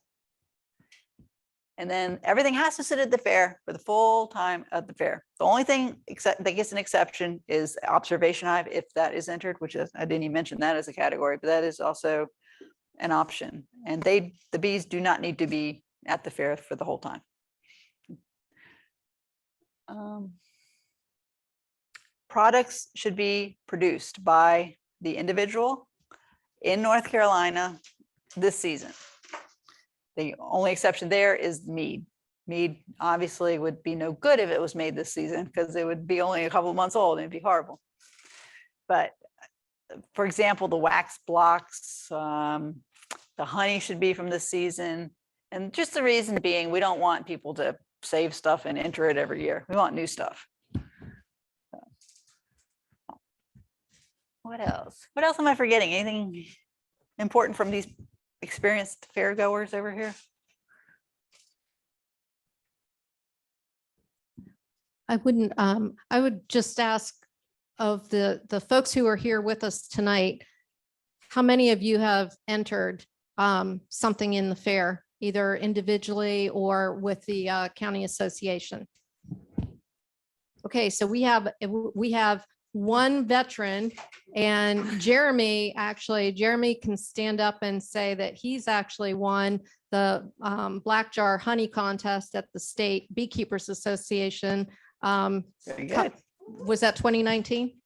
And then everything has to sit at the fair for the full time at the fair. The only thing that gets an exception is observation hive, if that is entered, which is, I didn't even mention that as a category, but that is also an option. And the bees do not need to be at the fair for the whole time. Products should be produced by the individual in North Carolina this season. The only exception there is mead. Mead obviously would be no good if it was made this season because it would be only a couple of months old and it'd be horrible. But for example, the wax blocks, the honey should be from this season. And just the reason being, we don't want people to save stuff and enter it every year. We want new stuff. What else? What else am I forgetting? Anything important from these experienced fair goers over here? I wouldn't, I would just ask of the folks who are here with us tonight, how many of you have entered something in the fair, either individually or with the county association? Okay, so we have one veteran, and Jeremy can stand up and say that he's actually won the Black Jar Honey Contest at the State Beekeepers Association. Very good. Was that 2019?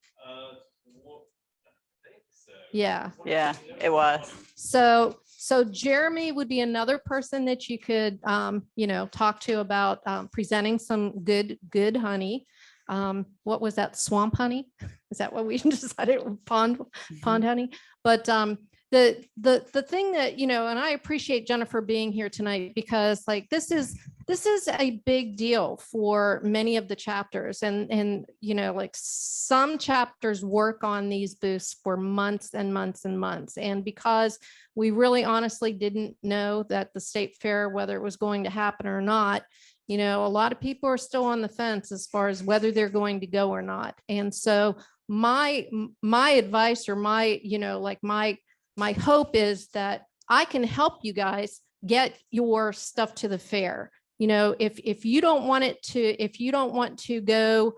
Yeah. Yeah, it was. So Jeremy would be another person that you could, talk to about presenting some good honey. What was that? Swamp honey? Is that what we decided? Pond honey? But the thing that, and I appreciate Jennifer being here tonight, because like this is a big deal for many of the chapters, and like some chapters work on these booths for months and months and months. And because we really honestly didn't know that the state fair, whether it was going to happen or not, a lot of people are still on the fence as far as whether they're going to go or not. And so my advice, or my hope is that I can help you guys get your stuff to the fair. If you don't want to go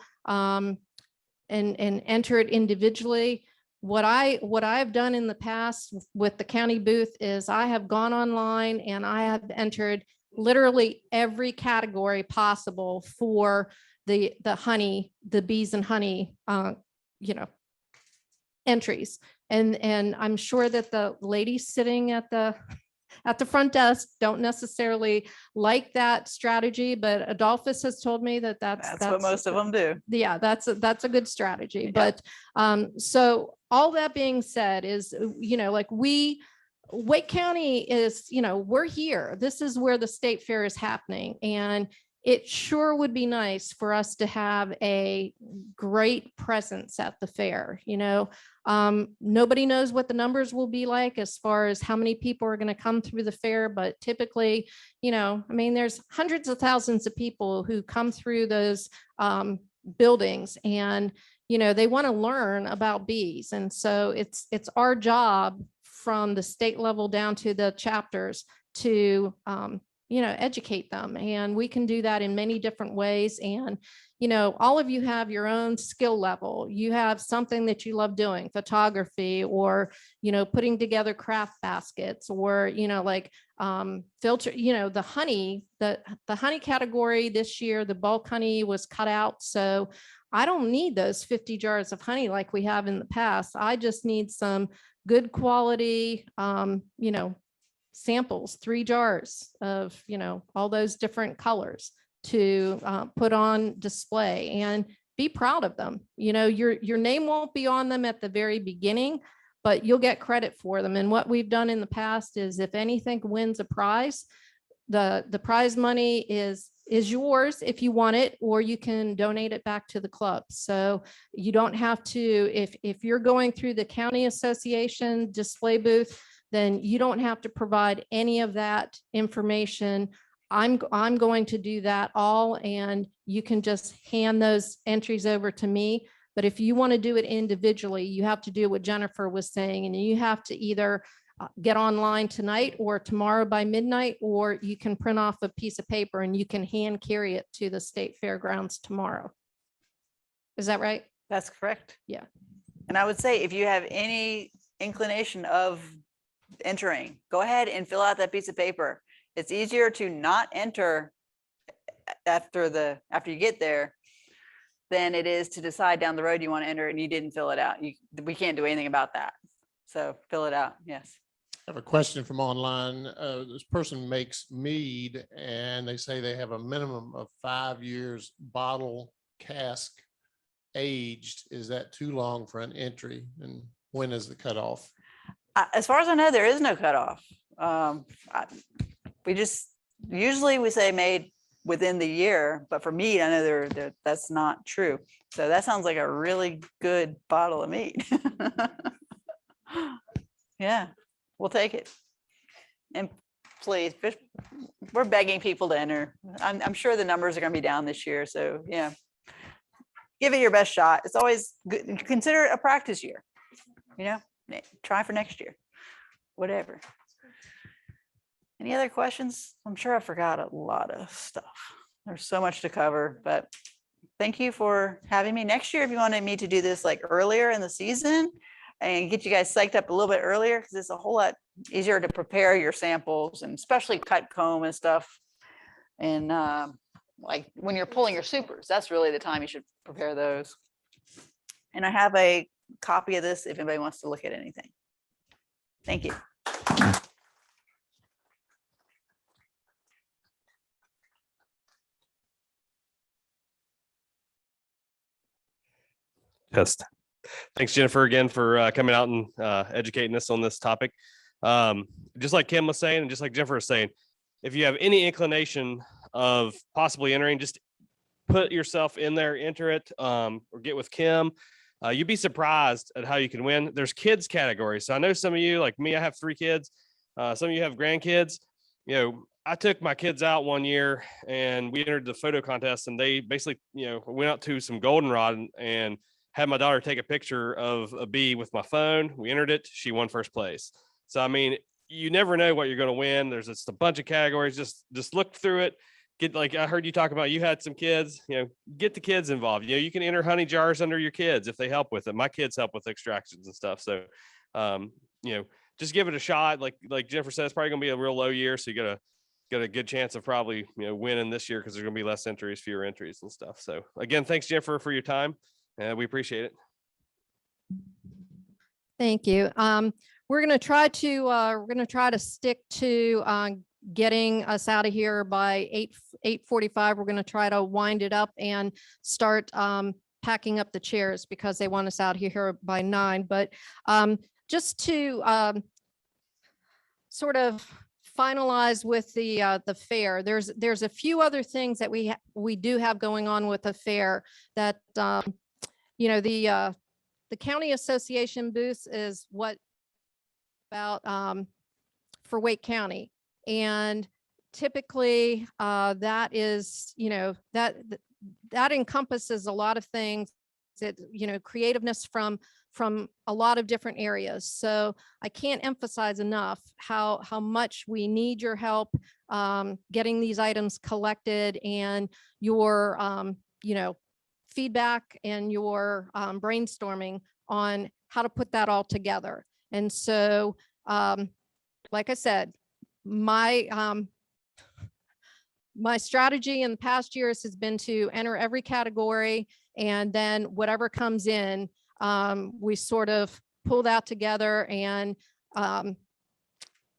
and enter it individually. What I've done in the past with the county booth is I have gone online and I have entered literally every category possible for the honey, the bees and honey, entries. And I'm sure that the ladies sitting at the front desk don't necessarily like that strategy, but Adolphus has told me that That's what most of them do. yeah, that's a good strategy. Yeah. But so all that being said is, like Wake County is, we're here. This is where the state fair is happening. And it sure would be nice for us to have a great presence at the fair. Nobody knows what the numbers will be like as far as how many people are going to come through the fair, but typically, there's hundreds of thousands of people who come through those buildings, and they want to learn about bees. And so it's our job from the state level down to the chapters to educate them. And we can do that in many different ways. And, all of you have your own skill level. You have something that you love doing, photography, or, putting together craft baskets, or, filter, the honey, the honey category this year, the bulk honey was cut out. So I don't need those 50 jars of honey like we have in the past. I just need some good quality, samples, 3 jars of, all those different colors to put on display and be proud of them. Your name won't be on them at the very beginning, but you'll get credit for them. And what we've done in the past is, if anything wins a prize, the prize money is yours if you want it, or you can donate it back to the club. So you don't have to, if you're going through the county association display booth, then you don't have to provide any of that information. I'm going to do that all, and you can just hand those entries over to me. But if you want to do it individually, you have to do what Jennifer was saying, and you have to either get online tonight or tomorrow by midnight, or you can print off a piece of paper and you can hand carry it to the state fairgrounds tomorrow. Is that right? That's correct. Yeah. And I would say, if you have any inclination of entering, go ahead and fill out that piece of paper. It's easier to not enter after you get there than it is to decide down the road you want to enter and you didn't fill it out. We can't do anything about that. So fill it out. Yes. I have a question from online. This person makes mead, and they say they have a minimum of 5 years bottle cask aged. Is that too long for an entry? And when is the cutoff? As far as I know, there is no cutoff. We just, usually we say made within the year, but for mead, I know that's not true. So that sounds like a really good bottle of mead. Yeah, we'll take it. And please, we're begging people to enter. I'm sure the numbers are going to be down this year. So yeah, give it your best shot. It's always good. Consider it a practice year. Try for next year, whatever. Any other questions? I'm sure I forgot a lot of stuff. There's so much to cover, but thank you for having me. Next year, if you wanted me to do this like earlier in the season and get you guys psyched up a little bit earlier, because it's a whole lot easier to prepare your samples, and especially cut comb and stuff. And like when you're pulling your supers, that's really the time you should prepare those. And I have a copy of this if anybody wants to look at anything. Thank you. Yes. Thanks, Jennifer, again for coming out and educating us on this topic. Just like Kim was saying, and just like Jennifer was saying, if you have any inclination of possibly entering, just put yourself in there, enter it, or get with Kim. You'd be surprised at how you can win. There's kids categories. So I know some of you, like me, I have 3 kids. Some of you have grandkids. I took my kids out one year and we entered the photo contest, and they basically, went out to some goldenrod and had my daughter take a picture of a bee with my phone. We entered it. She won first place. So, you never know what you're going to win. There's just a bunch of categories. Just look through it get, like I heard you talk about, you had some kids, get the kids involved. You can enter honey jars under your kids if they help with it. My kids help with extractions and stuff. So, just give it a shot. Like Jennifer said, it's probably gonna be a real low year. So you got a good chance of probably, winning this year because there's gonna be less entries, fewer entries and stuff. So again, thanks Jennifer for your time. We appreciate it. Thank you. We're going to try to stick to getting us out of here by 8:45. We're going to try to wind it up and start packing up the chairs because they want us out here by 9. But just to sort of finalize with the fair, there's a few other things that we do have going on with the fair that the county association booth is what about for Wake County. And typically that is, that encompasses a lot of things that, creativeness from a lot of different areas. So I can't emphasize enough how much we need your help getting these items collected, and your, feedback and your brainstorming on how to put that all together. And so, like I said, my strategy in the past years has been to enter every category, and then whatever comes in, we sort of pull that together and,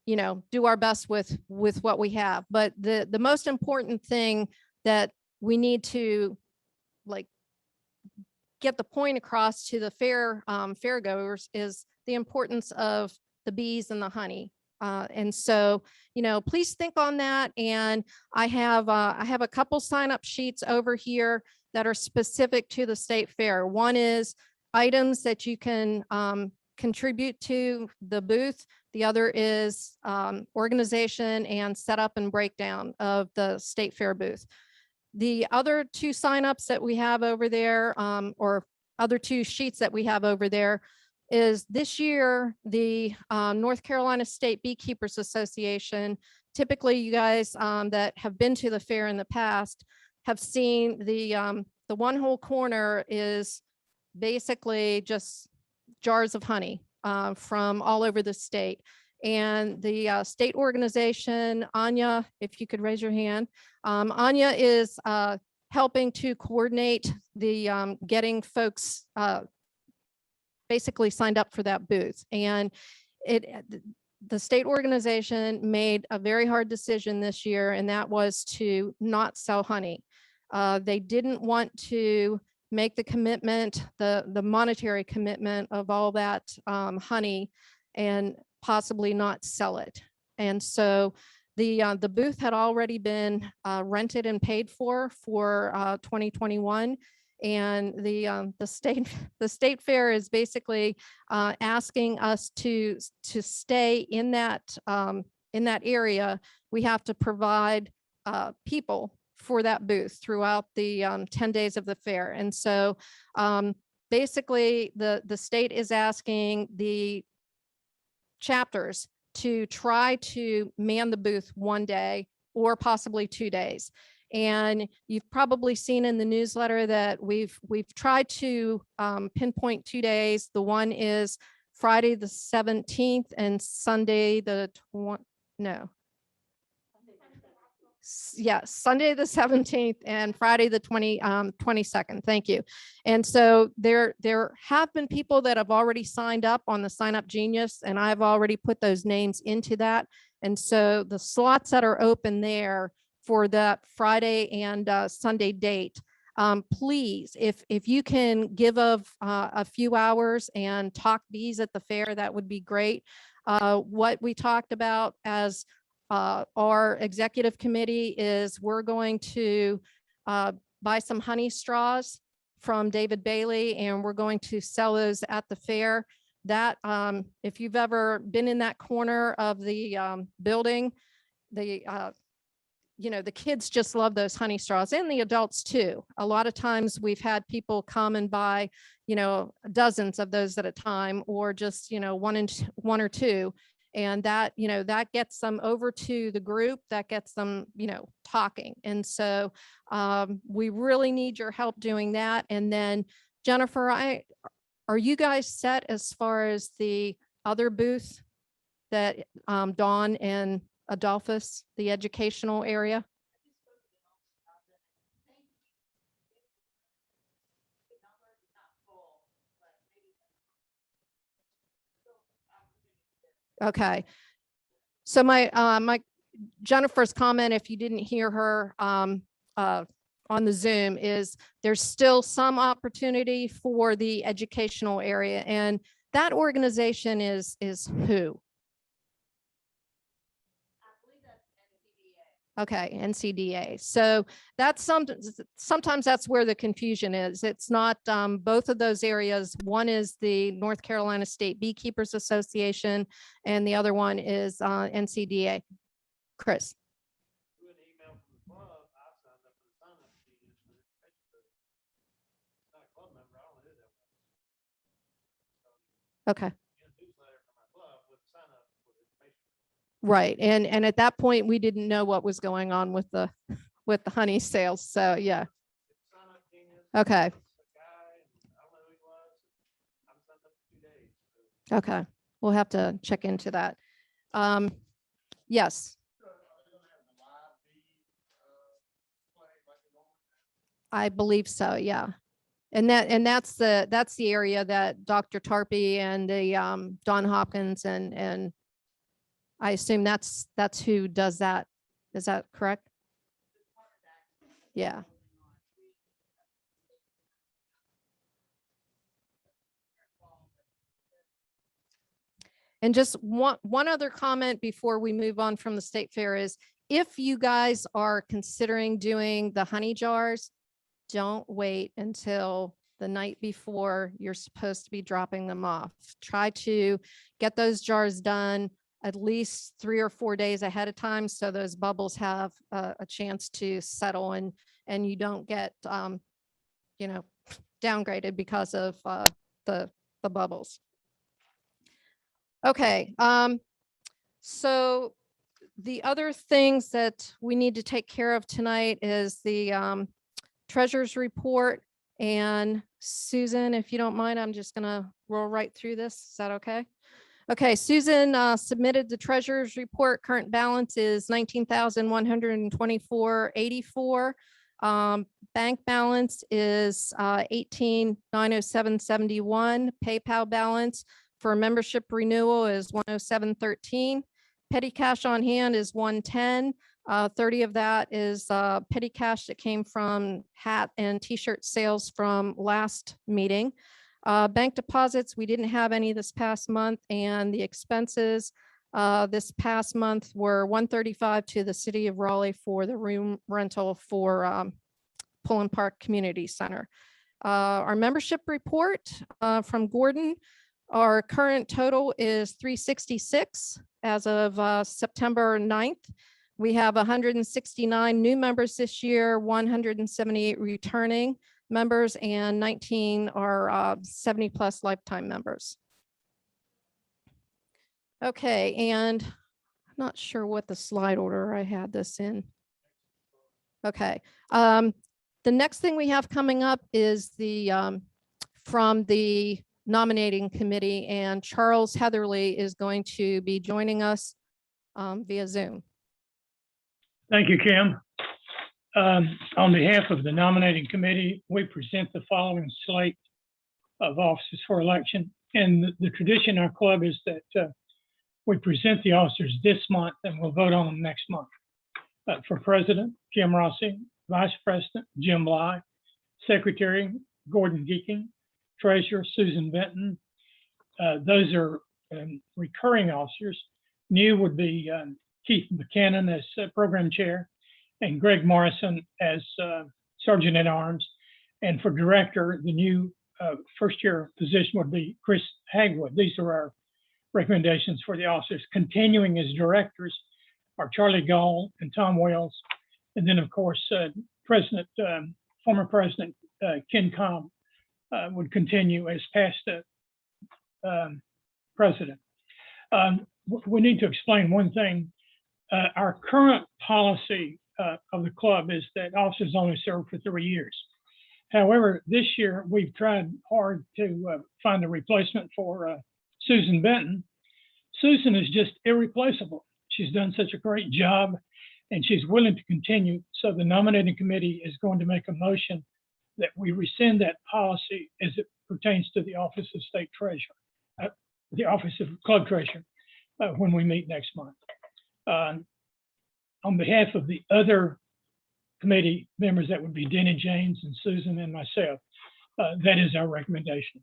do our best with what we have. But the most important thing that we need to get the point across to the fairgoers is the importance of the bees and the honey. And so, please think on that. And I have a couple sign-up sheets over here that are specific to the state fair. One is items that you can contribute to the booth. The other is organization and setup and breakdown of the state fair booth. The other 2 signups that we have over there, or other 2 sheets that we have over there, is this year, the North Carolina State Beekeepers Association. Typically, you guys that have been to the fair in the past have seen the one whole corner is basically just jars of honey from all over the state. And the state organization, Anya, if you could raise your hand, Anya is helping to coordinate the getting folks basically signed up for that booth. And the state organization made a very hard decision this year, and that was to not sell honey. They didn't want to make the commitment, the monetary commitment of all that honey, and possibly not sell it. And so the booth had already been rented and paid for 2021. And the state fair is basically asking us to stay in that area. We have to provide people for that booth throughout the 10 days of the fair. And so basically the state is asking the chapters to try to man the booth one day or possibly 2 days. And you've probably seen in the newsletter that we've tried to pinpoint 2 days. The one is Friday the 17th and Sunday the Sunday the 17th and Friday the 22nd. Thank you. And so there have been people that have already signed up on the Sign Up Genius, and I've already put those names into that. And so the slots that are open there for that Friday and Sunday date, please, if you can give a few hours and talk bees at the fair, that would be great. What we talked about as our executive committee is we're going to buy some honey straws from David Bailey, and we're going to sell those at the fair. That if you've ever been in that corner of the building, the kids just love those honey straws, and the adults too. A lot of times we've had people come and buy, dozens of those at a time, or just, one or two. And that, that gets them over to the group, that gets them, talking. And so we really need your help doing that. And then Jennifer, are you guys set as far as the other booth that Dawn and Adolphus, the educational area? Okay. So my Jennifer's comment, if you didn't hear her on the Zoom, is there's still some opportunity for the educational area, and that organization is who? Okay, NCDA. So that's sometimes that's where the confusion is. It's not both of those areas. One is the North Carolina State Beekeepers Association, and the other one is NCDA. Chris. Okay. Right. And at that point, we didn't know what was going on with the honey sales. So yeah. Okay. Okay. We'll have to check into that. Yes. I believe so. Yeah. And that's the area that Dr. Tarpey and the Don Hopkins and I assume that's who does that. Is that correct? Yeah. And just one other comment before we move on from the state fair is, if you guys are considering doing the honey jars, don't wait until the night before you're supposed to be dropping them off. Try to get those jars done at least 3 or 4 days ahead of time, so those bubbles have a chance to settle and you don't get downgraded because of the bubbles. Okay, so the other things that we need to take care of tonight is the treasurer's report. And Susan, if you don't mind, I'm just gonna roll right through this. Is that okay? Okay, Susan submitted the treasurer's report. Current balance is $19,124.84. Bank balance is $18,907.71. PayPal balance for membership renewal is $107.13. Petty cash on hand is $110. 30 of that is petty cash that came from hat and t-shirt sales from last meeting. Bank deposits, we didn't have any this past month, and the expenses this past month were $135 to the city of Raleigh for the room rental for Pullen Park Community Center. Our membership report from Gordon, our current total is 366 as of September 9th. We have 169 new members this year, 178 returning members, and 19 are 70 plus lifetime members. Okay, and I'm not sure what the slide order I had this in. Okay, the next thing we have coming up is the from the nominating committee, and Charles Heatherly is going to be joining us via Zoom. Thank you, Kim. On behalf of the nominating committee, we present the following slate of officers for election. And the tradition in our club is that we present the officers this month and we'll vote on them next month. For President, Kim Rossi; Vice President, Jim Bly; Secretary, Gordon Geeking; Treasurer, Susan Benton. Those are recurring officers. New would be Keith Buchanan as program chair, and Greg Morrison as sergeant at arms. And for director, the new first year position would be Chris Hagwood. These are our recommendations for the officers. Continuing as directors are Charlie Gall and Tom Wells. And then of course, former President Ken Cobb would continue as past president. we need to explain one thing. Our current policy of the club is that officers only serve for 3 years. However, this year we've tried hard to find a replacement for Susan Benton. Susan is just irreplaceable. She's done such a great job and she's willing to continue. So the nominating committee is going to make a motion that we rescind that policy as it pertains to the Office of State Treasurer, the Office of Club Treasurer, when we meet next month. On behalf of the other committee members, that would be Denny James and Susan and myself, that is our recommendation.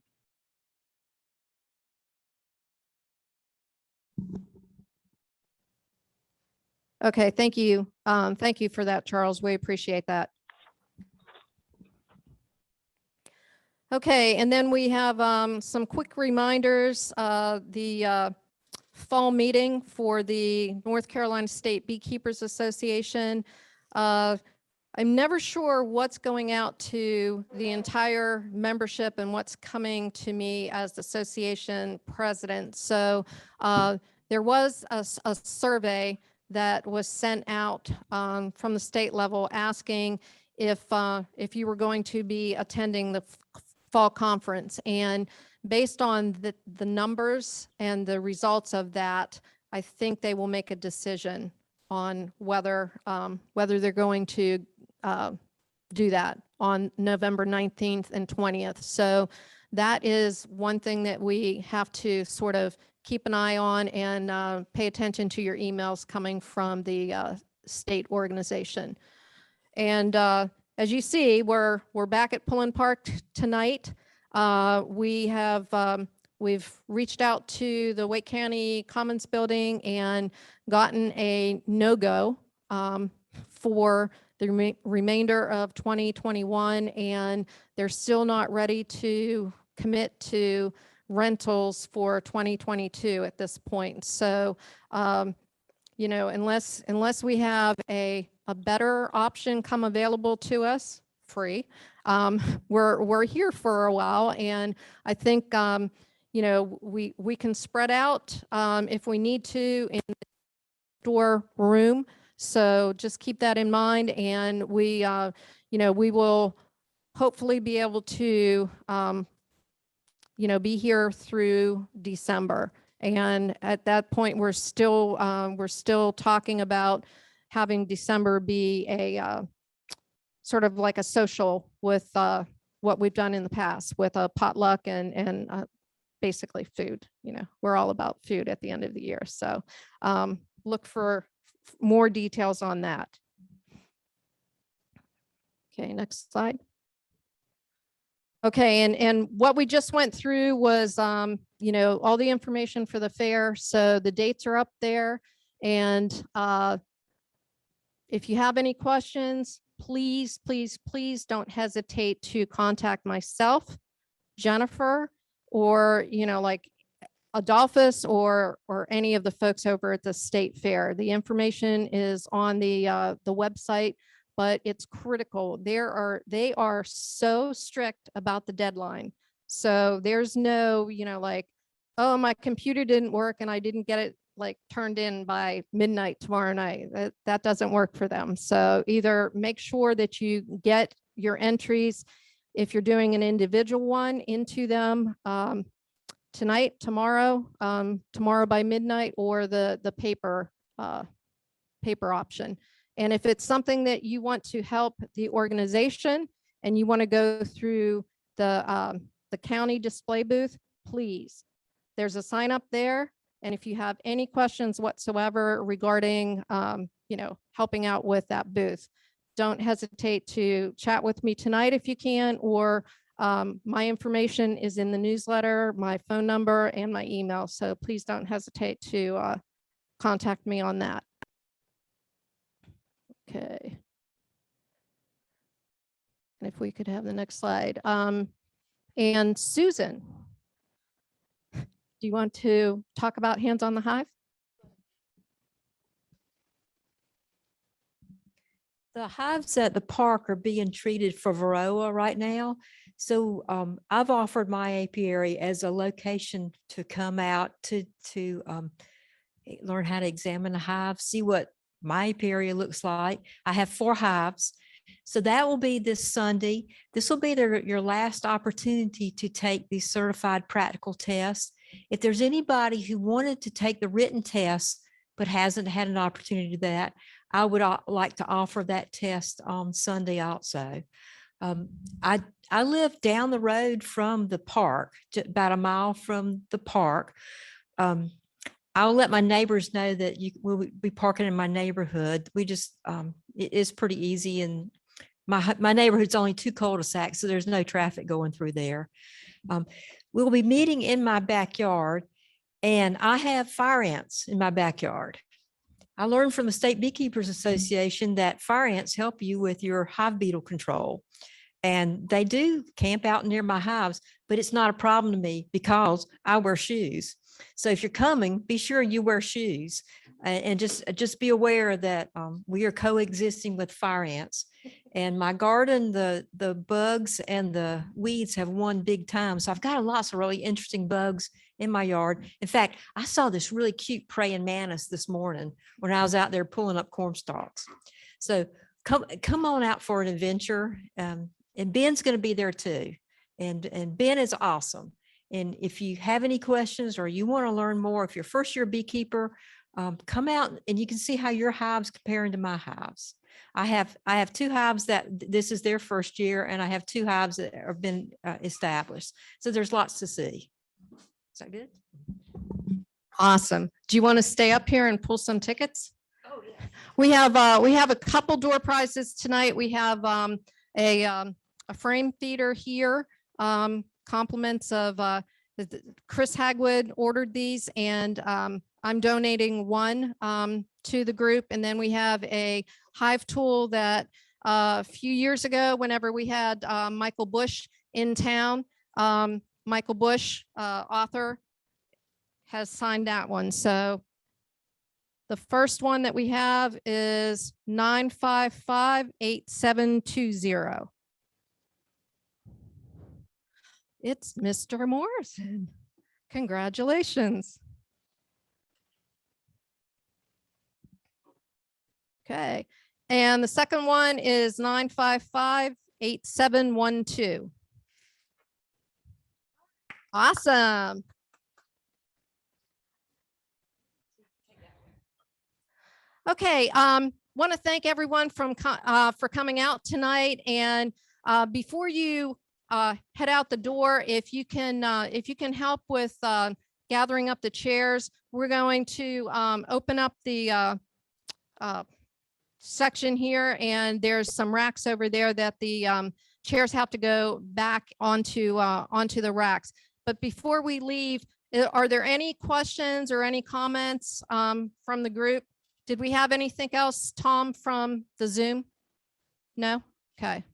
Okay, thank you. Thank you for that, Charles. We appreciate that. Okay, and then we have some quick reminders. The fall meeting for the North Carolina State Beekeepers Association. I'm never sure what's going out to the entire membership and what's coming to me as the association president. So there was a survey that was sent out from the state level asking if you were going to be attending the fall conference. And based on the numbers and the results of that, I think they will make a decision on whether they're going to do that on November 19th and 20th. So that is one thing that we have to sort of keep an eye on and pay attention to your emails coming from the state organization. And as you see, we're back at Pullen Park tonight. We've reached out to the Wake County Commons building and gotten a no-go for the remainder of 2021, and they're still not ready to commit to rentals for 2022 at this point. So, you know, unless we have a better option come available to us, free, we're here for a while, and I think you know, we can spread out if we need to in the door room. So just keep that in mind, and we you know, we will hopefully be able to you know, be here through December. And at that point, we're still talking about having December be a sort of like a social with what we've done in the past with a potluck and basically food. You know, we're all about food at the end of the year. So look for more details on that. Okay, next slide. Okay, and what we just went through was, you know, all the information for the fair. So the dates are up there. And if you have any questions, please, please, please don't hesitate to contact myself, Jennifer, or, you know, like Adolphus or any of the folks over at the state fair. The information is on the website, but it's critical. They are so strict about the deadline. So there's no, you know, like, oh, my computer didn't work and I didn't get it like turned in by midnight tomorrow night. That doesn't work for them. So either make sure that you get your entries, if you're doing an individual one, into them tonight, tomorrow by midnight, or the paper option. And if it's something that you want to help the organization and you want to go through the county display booth, please, there's a sign up there. And if you have any questions whatsoever regarding, you know, helping out with that booth, don't hesitate to chat with me tonight if you can, or my information is in the newsletter, my phone number and my email. So please don't hesitate to contact me on that. Okay. And if we could have the next slide. And Susan, do you want to talk about Hands on the Hive? The hives at the park are being treated for varroa right now. So I've offered my apiary as a location to come out to learn how to examine a hive, see what my apiary looks like. I have 4 hives. So that will be this Sunday. This will be your last opportunity to take these certified practical tests. If there's anybody who wanted to take the written test but hasn't had an opportunity to do that, I would like to offer that test on Sunday also. I live down the road from the park, about a mile from the park. I'll let my neighbors know that will be parking in my neighborhood. We just, it is pretty easy, and my neighborhood's only 2 cul-de-sacs, so there's no traffic going through there. We'll be meeting in my backyard, and I have fire ants in my backyard. I learned from the State Beekeepers Association that fire ants help you with your hive beetle control. And they do camp out near my hives, but it's not a problem to me because I wear shoes. So if you're coming, be sure you wear shoes, and just be aware that we are coexisting with fire ants. And my garden, the bugs and the weeds have won big time. So I've got lots of really interesting bugs in my yard. In fact, I saw this really cute praying mantis this morning when I was out there pulling up corn stalks. So come on out for an adventure. And Ben's going to be there too. And Ben is awesome. And if you have any questions or you want to learn more, if you're first year beekeeper, come out and you can see how your hives comparing to my hives. I have 2 hives that this is their first year, and I have 2 hives that have been established. So there's lots to see. Is that good? Awesome. Do you want to stay up here and pull some tickets? Oh, yeah. We have a couple door prizes tonight. We have a frame feeder here, compliments of Chris Hagwood ordered these, and I'm donating one to the group. And then we have a hive tool that a few years ago, whenever we had Michael Bush in town, Michael Bush, author, has signed that one. So the first one that we have is 955-8720. It's Mr. Morrison. Congratulations. Okay. And the second one is 955-8712. Awesome. Okay. Want to thank everyone for coming out tonight. And before you head out the door, if you can help with gathering up the chairs, we're going to open up the section here, and there's some racks over there that the chairs have to go back onto the racks. But before we leave, are there any questions or any comments from the group? Did we have anything else, Tom, from the Zoom? No? Okay.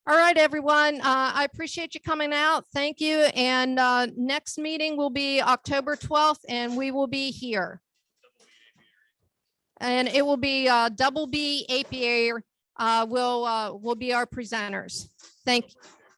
All right, everyone. I appreciate you coming out. Thank you. And next meeting will be October 12th, and we will be here. And it will be Double B Apiary will be our presenters. Thank you.